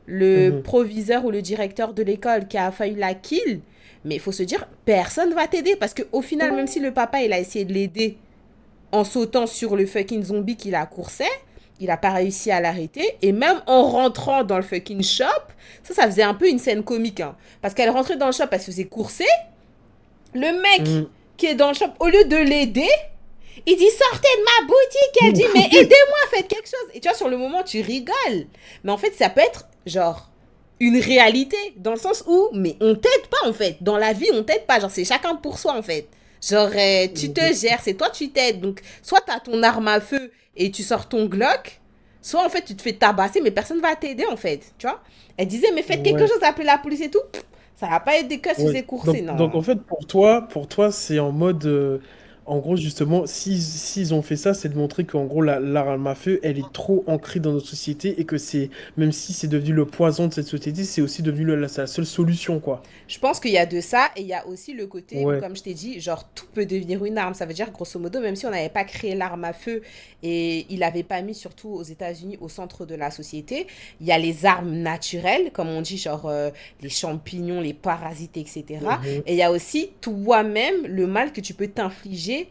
Le Mhm. proviseur ou le directeur de l'école qui a failli la kill. Mais il faut se dire, personne va t'aider. Parce qu'au final, même si le papa, il a essayé de l'aider en sautant sur le fucking zombie qui la coursait, il a pas réussi à l'arrêter. Et même en rentrant dans le fucking shop, ça faisait un peu une scène comique. Hein, parce qu'elle rentrait dans le shop, elle se faisait courser. Le mec Mhm. qui est dans le shop, au lieu de l'aider, il dit sortez de ma boutique. Elle dit mais aidez-moi, faites quelque chose. Et tu vois, sur le moment, tu rigoles. Mais en fait, ça peut être genre une réalité. Dans le sens où, mais on t'aide pas en fait. Dans la vie, on t'aide pas. Genre, c'est chacun pour soi en fait. Genre, tu te gères, c'est toi, tu t'aides. Donc, soit t'as ton arme à feu et tu sors ton Glock, soit en fait, tu te fais tabasser, mais personne va t'aider en fait. Tu vois? Elle disait mais faites quelque Ouais. chose, appelez la police et tout. Ça va pas aider que se Ouais. faisait courser, Donc non. en fait, pour toi, c'est en mode, en gros, justement, s'ils ont fait ça, c'est de montrer qu'en gros, l'arme à feu, elle est trop ancrée dans notre société et que c'est, même si c'est devenu le poison de cette société, c'est aussi devenu c'est la seule solution, quoi. Je pense qu'il y a de ça et il y a aussi le côté où, Ouais. comme je t'ai dit, genre tout peut devenir une arme. Ça veut dire, grosso modo, même si on n'avait pas créé l'arme à feu et il n'avait pas mis, surtout aux États-Unis, au centre de la société, il y a les armes naturelles, comme on dit, genre les champignons, les parasites, etc. Mhm. Et il y a aussi toi-même le mal que tu peux t'infliger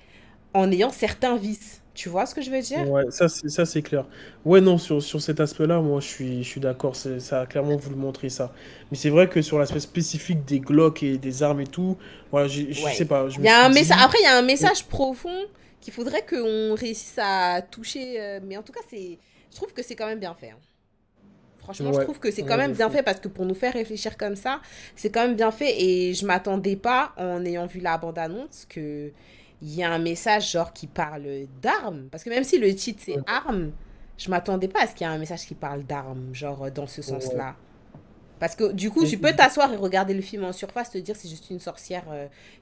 en ayant certains vices. Tu vois ce que je veux dire? Ouais, ça c'est clair. Ouais, non, sur cet aspect-là, moi je suis d'accord, ça a clairement voulu montrer ça. Mais c'est vrai que sur l'aspect spécifique des Glock et des armes et tout, voilà, je sais Ouais. pas, je Il me y a suis un message. dit. Après, il y a un message profond qu'il faudrait qu'on réussisse à toucher. Mais en tout cas, je trouve que c'est quand même bien fait. Hein. Franchement, je Ouais, trouve que c'est quand ouais, de même bien fou. fait parce que pour nous faire réfléchir comme ça, c'est quand même bien fait. Et je m'attendais pas, en ayant vu la bande-annonce, que il y a un message genre qui parle d'armes. Parce que même si le titre c'est Ouais, armes, je m'attendais pas à ce qu'il y ait un message qui parle d'armes, genre dans ce ouais. sens-là. Parce que du coup, Et- tu peux t'asseoir et regarder le film en surface, te dire c'est juste une sorcière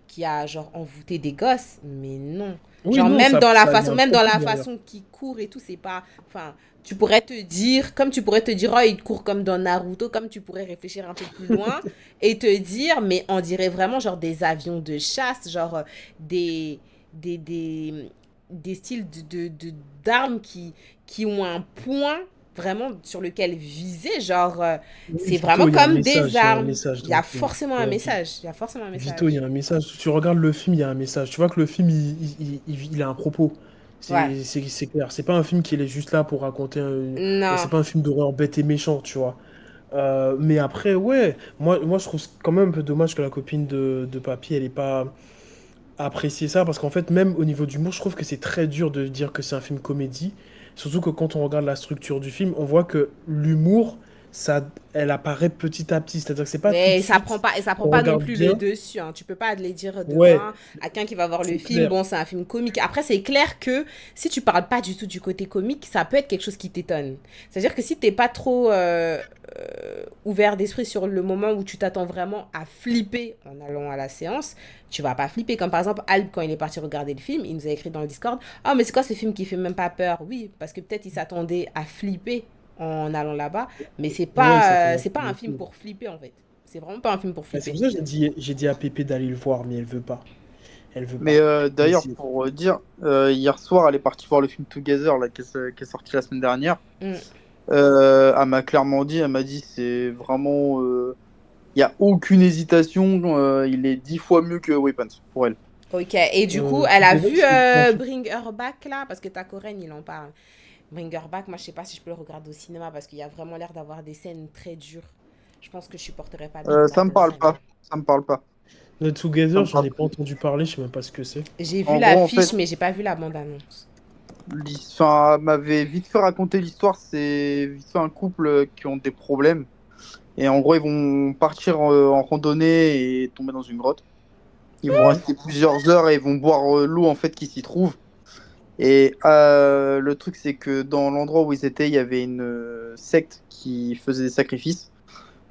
qui a genre envoûté des gosses, mais non. Oui, Genre non, il y a un même dans propos la derrière. façon qu'il court et tout, c'est pas. Enfin, tu pourrais te dire, comme tu pourrais te dire, oh, il court comme dans Naruto, comme tu pourrais réfléchir un peu plus loin et te dire, mais on dirait vraiment genre des avions de chasse, genre des des des, des styles d'armes qui ont un point vraiment sur lequel viser, genre Oui, c'est Vito, vraiment comme des il y a un armes. message Il dans y le a film. forcément un Ouais, message. Il y a forcément un Vito, il y message. a un message. Tu regardes le film, il y a un message. Tu vois que le film, il a un propos. Ouais. C'est clair. C'est pas un film qui est juste là pour raconter c'est Non. pas un film d'horreur bête et méchant, tu vois. Mais après, ouais, moi je trouve quand même un peu dommage que la copine de Papy, apprécier ça parce qu'en fait, même au niveau d'humour, je trouve que c'est très dur de dire que c'est un film comédie. Surtout que quand on regarde la structure du film, on voit que l'humour, elle apparaît petit à petit. C'est-à-dire que c'est pas tout de Mais suite ça prend qu'on pas non regarde plus le bien. dessus, hein. Tu peux pas les dire de Ouais, un à quelqu'un qui va voir le c'est film. clair. Bon, c'est un film comique. Après, c'est clair que si tu parles pas du tout du côté comique, ça peut être quelque chose qui t'étonne. C'est-à-dire que si t'es pas trop ouvert d'esprit sur le moment où tu t'attends vraiment à flipper en allant à la séance, tu vas pas flipper. Comme par exemple, Alb, quand il est parti regarder le film, il nous a écrit dans le Discord, ah, mais c'est quoi ce film qui fait même pas peur? Oui, parce que peut-être il s'attendait à flipper en allant là-bas, mais Ouais, ça fait c'est pas un un film peu. pour flipper en fait. C'est vraiment pas un film pour Bah, c'est flipper. pour ça que j'ai dit à Pépé d'aller le voir, mais elle veut pas. Elle veut Mais pas. Mais d'ailleurs, pour dire, hier soir, elle est partie voir le film Together là, qui est sorti la semaine dernière. Mm. Elle m'a clairement dit, elle m'a dit, c'est vraiment. Il n'y a aucune hésitation, il est 10 fois mieux que Weapons pour elle. Ok, et du coup, tu elle a dirais que vu c'est un film. Bring Her Back là, parce que ta Corinne, il en parle. Bring Her Back, moi je sais pas si je peux le regarder au cinéma parce qu'il y a vraiment l'air d'avoir des scènes très dures. Je pense que je supporterais pas Bring Ça Back me au parle cinéma. pas. Ça me parle pas. The Ça Together, me j'en parle ai pas. pas entendu parler, je sais même pas ce que c'est. J'ai vu En gros, en l'affiche, fait, mais j'ai pas vu la bande-annonce. enfin, elle m'avait vite fait raconter l'histoire. C'est vite fait un couple qui ont des problèmes. Et en gros, ils vont partir en randonnée et tomber dans une grotte. Ils vont rester plusieurs heures et ils vont boire l'eau en fait qui s'y trouve. Et le truc, c'est que dans l'endroit où ils étaient, il y avait une secte qui faisait des sacrifices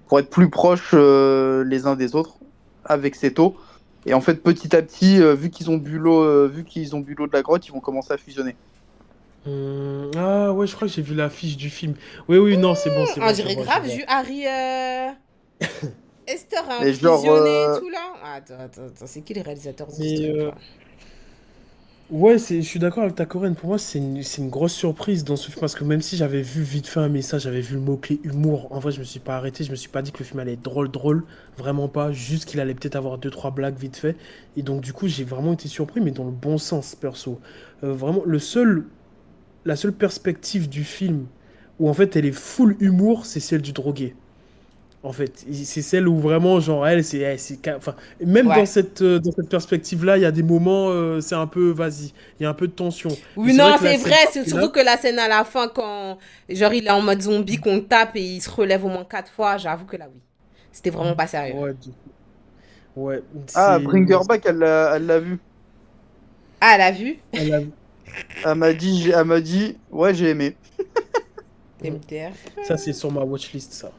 pour être plus proches les uns des autres avec cette eau. Et en fait, petit à petit, vu qu'ils ont bu l'eau de la grotte, ils vont commencer à fusionner. Ah ouais, je crois que j'ai vu l'affiche du film. Oui, oui, non, c'est On bon, je dirait vois, je grave, vois. vu Harry Esther a Mais genre, fusionné et tout là. Attends, c'est qui les réalisateurs de ce Mais truc là? ouais, je suis d'accord avec ta Corinne. Pour moi, c'est une grosse surprise dans ce film parce que même si j'avais vu vite fait un message, j'avais vu le mot-clé humour. En vrai, je me suis pas arrêté, je me suis pas dit que le film allait être drôle, drôle. Vraiment pas. Juste qu'il allait peut-être avoir deux, trois blagues vite fait. Et donc, du coup, j'ai vraiment été surpris, mais dans le bon sens, perso. Vraiment, la seule perspective du film où en fait elle est full humour, c'est celle du drogué. En fait, c'est celle où vraiment, genre, enfin, même Ouais. dans cette perspective-là, il y a des moments, c'est un peu, vas-y, il y a un peu de tension. Mais Oui, c'est vrai non, que la c'est scène vrai. C'est partie là, surtout que la scène à la fin, quand genre il est en mode zombie, qu'on tape et il se relève au moins 4 fois, j'avoue que là, oui. C'était vraiment pas sérieux. ouais, ouais, ah, c'est, Bring Her Back, elle l'a vu. Ah, elle a vu? elle a- Elle m'a dit, ouais, j'ai aimé. MDR. ça, c'est sur ma watchlist, ça.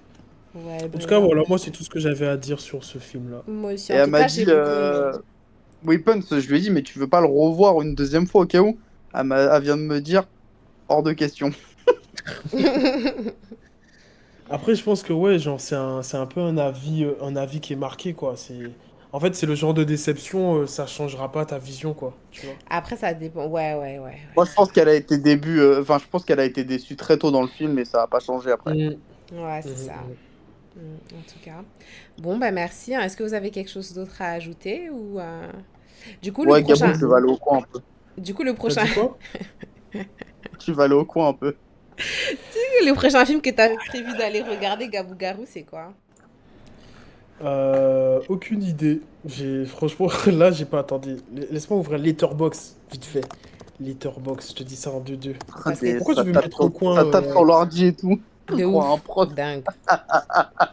Ouais, En tout cas, Bringer voilà, Back. moi, c'est tout ce que j'avais à dire sur ce film-là. Moi aussi. Et En elle tout m'a cas, j'ai dit, beaucoup aimé. Weapons, je lui ai dit, mais tu veux pas le revoir une deuxième fois au cas où? Elle vient de me dire, hors de question. Après, je pense que, ouais, genre, c'est un peu un avis qui est marqué, quoi. En fait, c'est le genre de déception, ça changera pas ta vision, quoi, tu vois. Après, ça dépend. Ouais, ouais, ouais, Moi, je pense qu'elle a été enfin, je pense qu'elle a été déçue très tôt dans le film, et ça n'a pas changé après. Mm. ouais. Ouais, c'est ça. Mhm. En tout cas. Bon, bah merci, hein. Est-ce que vous avez quelque chose d'autre à ajouter ou Du coup, le Ouais, Gabou, prochain. tu vas aller au coin un peu. Du coup, le T'as prochain. dit quoi? Tu vas aller au coin un peu. Le prochain film que t'as prévu d'aller regarder, Gabou Garou, c'est quoi? Aucune idée. Franchement, là, j'ai pas attendu. Laisse-moi ouvrir Letterboxd, vite fait. Letterboxd, je te dis ça en deux. Parce que Pourquoi tu veux me mettre au coin Ça tape sur l'ordi et tout. de Crois un ouf, prof. dingue.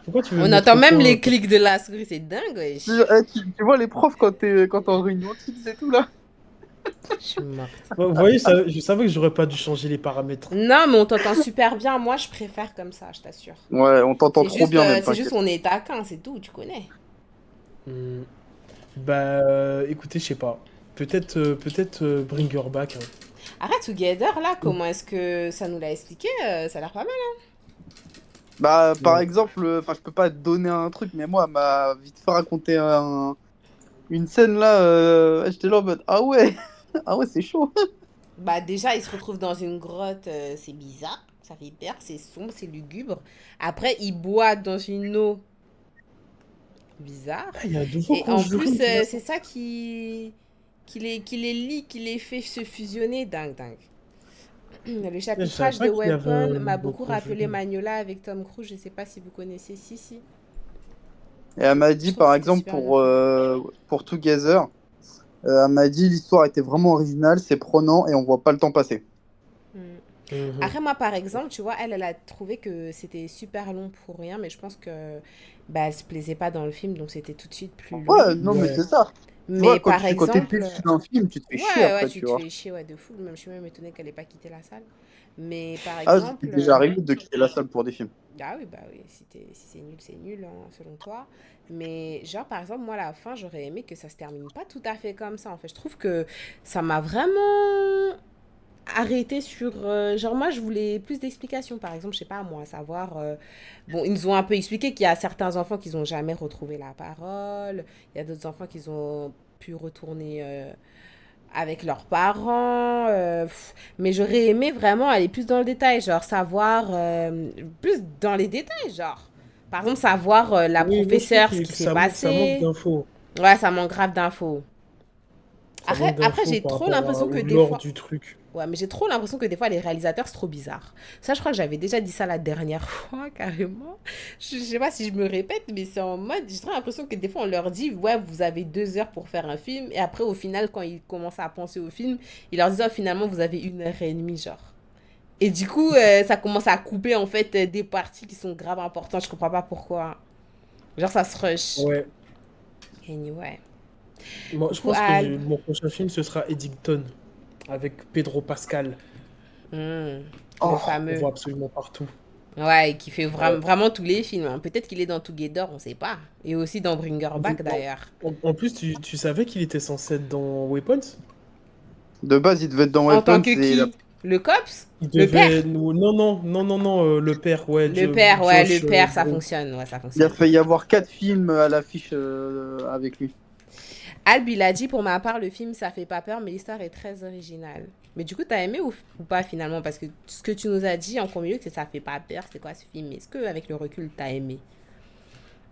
Pourquoi tu veux me On mettre entend au même coin les clics de la souris, c'est dingue, wesh. Tu vois les profs quand t'es en réunion Teams et tout là? Je suis morte. Vous voyez, je savais que j'aurais pas dû changer les paramètres. Non, mais on t'entend super bien. Moi, je préfère comme ça, je t'assure. Ouais, on t'entend trop bien même, C'est juste t'inquiète. on est taquin, c'est tout, tu connais. Hmm. Bah, écoutez, je sais pas. Peut-être Bring Her Back, hein. Arrête, Together, là, comment est-ce que ça nous l'a expliqué? Ça a l'air pas mal. Bah, par Ouais. exemple, enfin, je peux pas te donner un truc, mais moi, elle m'a vite fait raconter une scène là. J'étais là en mode, ah ouais, ah ouais, c'est chaud. Bah, déjà, il se retrouve dans une grotte, c'est bizarre. Ça fait peur, c'est sombre, c'est lugubre. Après, il boit dans une eau bizarre. Ah, il y a deux fois Et quand en je le plus, filme, tu vois. c'est ça qui les lie, qui les fait se fusionner. Dingue, dingue. Le Je savais chapitrage pas de qu'il y avait un Weapon m'a niveau beaucoup rappelé conjugué. Magnola avec Tom Cruise. Je sais pas si vous connaissez. Si, si. Et elle m'a Je dit, trouve que par c'était exemple, super bien fait. pour Together, Elle m'a dit l'histoire était vraiment originale, c'est prenant et on voit pas le temps passer. Hmm. Mhm. Après, moi, par exemple, tu vois, elle a trouvé que c'était super long pour rien, mais je pense que bah, elle se plaisait pas dans le film, donc c'était tout de suite plus long. Ouais, non, mais Ouais. c'est ça. Tu vois, Mais par quand t'es exemple, déçu d'un film, tu te fais chier ouais, ouais, après, tu tu te vois. fais chier, ouais, de fou. Même, je suis même étonnée qu'elle ait pas quitté la salle. Mais par Ah, c'était exemple, déjà arrivé de quitter la salle pour des films. bah oui, si c'est nul, hein, selon toi. Mais genre, par exemple, moi, à la fin, j'aurais aimé que ça se termine pas tout à fait comme ça. En fait, je trouve que ça m'a vraiment arrêté sur... genre, moi, je voulais plus d'explications. Par exemple, je sais pas, moi, savoir... bon, ils nous ont un peu expliqué qu'il y a certains enfants qui n'ont jamais retrouvé la parole. Il y a d'autres enfants qui ont pu retourner avec leurs parents. Mais j'aurais aimé vraiment aller plus dans le détail. Genre, savoir... plus dans les détails, genre. Par exemple, savoir la Oui, moi je trouve professeure, ce qui que s'est ça manque passé. d'infos. Ouais, ça manque grave d'infos. Ça manque Après d'infos j'ai par trop rapport l'impression que au des lore fois... du truc. Ouais, mais j'ai trop l'impression que des fois, les réalisateurs, c'est trop bizarre. Ça, je crois que j'avais déjà dit ça la dernière fois, carrément. Je sais pas si je me répète, mais c'est en mode... J'ai trop l'impression que des fois, on leur dit, ouais, vous avez 2 heures pour faire un film. Et après, au final, quand ils commencent à penser au film, ils leur disent, oh, finalement, vous avez 1 heure et demie, genre. Et du coup, ça commence à couper, en fait, des parties qui sont grave importantes. Je comprends pas pourquoi. Genre, ça se rush. Ouais. Anyway. Moi, je Coucou, pense que Alb. mon prochain film, ce sera Eddington, avec Pedro Pascal. Hmm, le Oh, On fameux. voit absolument partout. Ouais, qui fait Ouais. vraiment tous les films, hein. Peut-être qu'il est dans Together, on sait pas. Et aussi dans Bringer En plus, Back d'ailleurs. en plus, tu savais qu'il était censé être dans Weapons? de base, il devait être dans En tant Weapons que et qui? Le cops? Il Le père? devait nous... Non, non, non, non, non, le père, ouais, Le père, ouais, le Josh père, ça Brolin. fonctionne. Ouais, ça il a fonctionne. failli y avoir 4 films à l'affiche avec lui. Alb, il a dit, pour ma part, le film, ça fait pas peur, mais l'histoire est très originale. Mais du coup, t'as aimé ou pas finalement? Parce que ce que tu nous as dit en premier lieu, que ça fait pas peur, c'est quoi ce film? Est-ce que avec le recul, t'as aimé?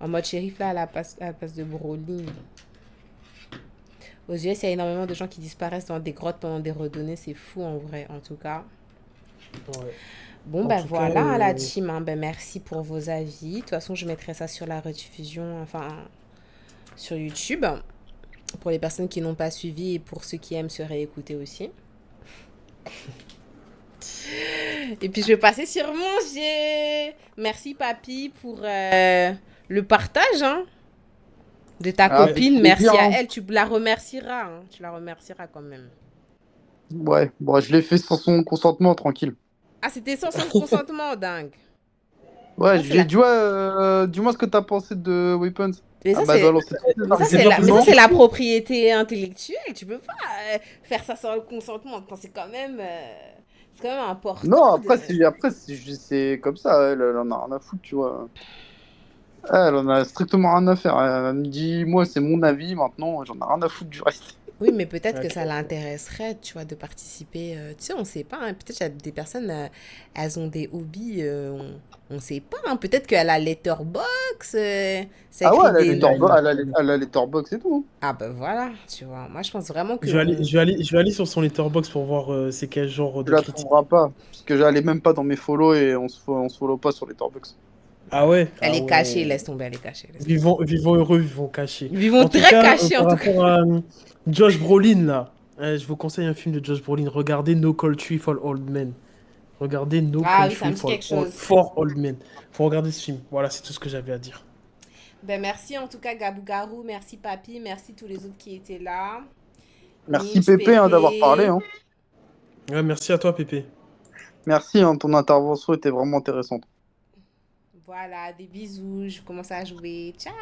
En mode shérif, là, à la place de Brolin. Aux US, il y a énormément de gens qui disparaissent dans des grottes pendant des randonnées. C'est fou en vrai, en tout cas. Ouais. Bon, En ben tout cas, voilà, hein, la team. Hein. Ben, merci pour vos avis. De toute façon, je mettrai ça sur la rediffusion, enfin, sur YouTube. Pour les personnes qui n'ont pas suivi et pour ceux qui aiment se réécouter aussi. Et puis, je vais passer sur manger. Merci, papy, pour le partage hein, de ta Ah, avec copine. Merci plaisir, à hein. elle. Tu la remercieras. Hein. Tu la remercieras quand même. Ouais, bon, je l'ai fait sans son consentement, tranquille. Ah, c'était sans son consentement, dingue. Ouais, Ça, c'est j'ai la... dit, ouais, dis-moi ce que t'as pensé de Weapons. Mais Ah ça, bah, elle doit c'est... lancer toutes les Mais ça, c'est c'est bien la... Mais ça, possible. arguments. c'est la propriété intellectuelle. Tu peux pas faire ça sans le consentement. Attends, c'est quand même Non, important de... après, c'est comme ça, elle en a rien à foutre, tu vois. Elle en a strictement rien à faire. Elle me dit, moi, c'est mon avis, maintenant, j'en ai rien à foutre du reste. Oui, mais peut-être que Ok. ça l'intéresserait, tu vois, de participer. Tu sais, on sait pas. Hein. Peut-être qu'il y a des personnes, elles ont des hobbies, on sait pas. Hein. Peut-être qu'elle a Letterboxd, ça Ah ouais, écrit des... elle a Letterboxd et tout, hein. Ah ben voilà, tu vois. Moi, je pense vraiment que... Je vais aller sur son letterbox pour voir c'est quel genre Tu de la critique. trouveras pas, parce que j'allais même pas dans mes follow et on se follow pas sur Letterboxd. Ah ouais? Elle Ah est cachée, ouais. laisse tomber, elle est cachée. Laisse tomber. Vivons heureux, vivons cachés. Vivons En tout très cas, cachés, en par tout cas. rapport à Josh Brolin, là, je vous conseille un film de Josh Brolin. Regardez No Country for Old Men. Regardez No Ah oui, ça Country me dit quelque chose. for Old Men. Faut regarder ce film. Voilà, c'est tout ce que j'avais à dire. Ben merci en tout cas Gabou Garou, merci Papy, merci tous les autres qui étaient là. Merci Ninj, Pépé hein, d'avoir parlé, Pépé. hein. Ouais, merci à toi, Pépé. Merci, hein, ton intervention était vraiment intéressante. Voilà, des bisous, je commence à jouer. Ciao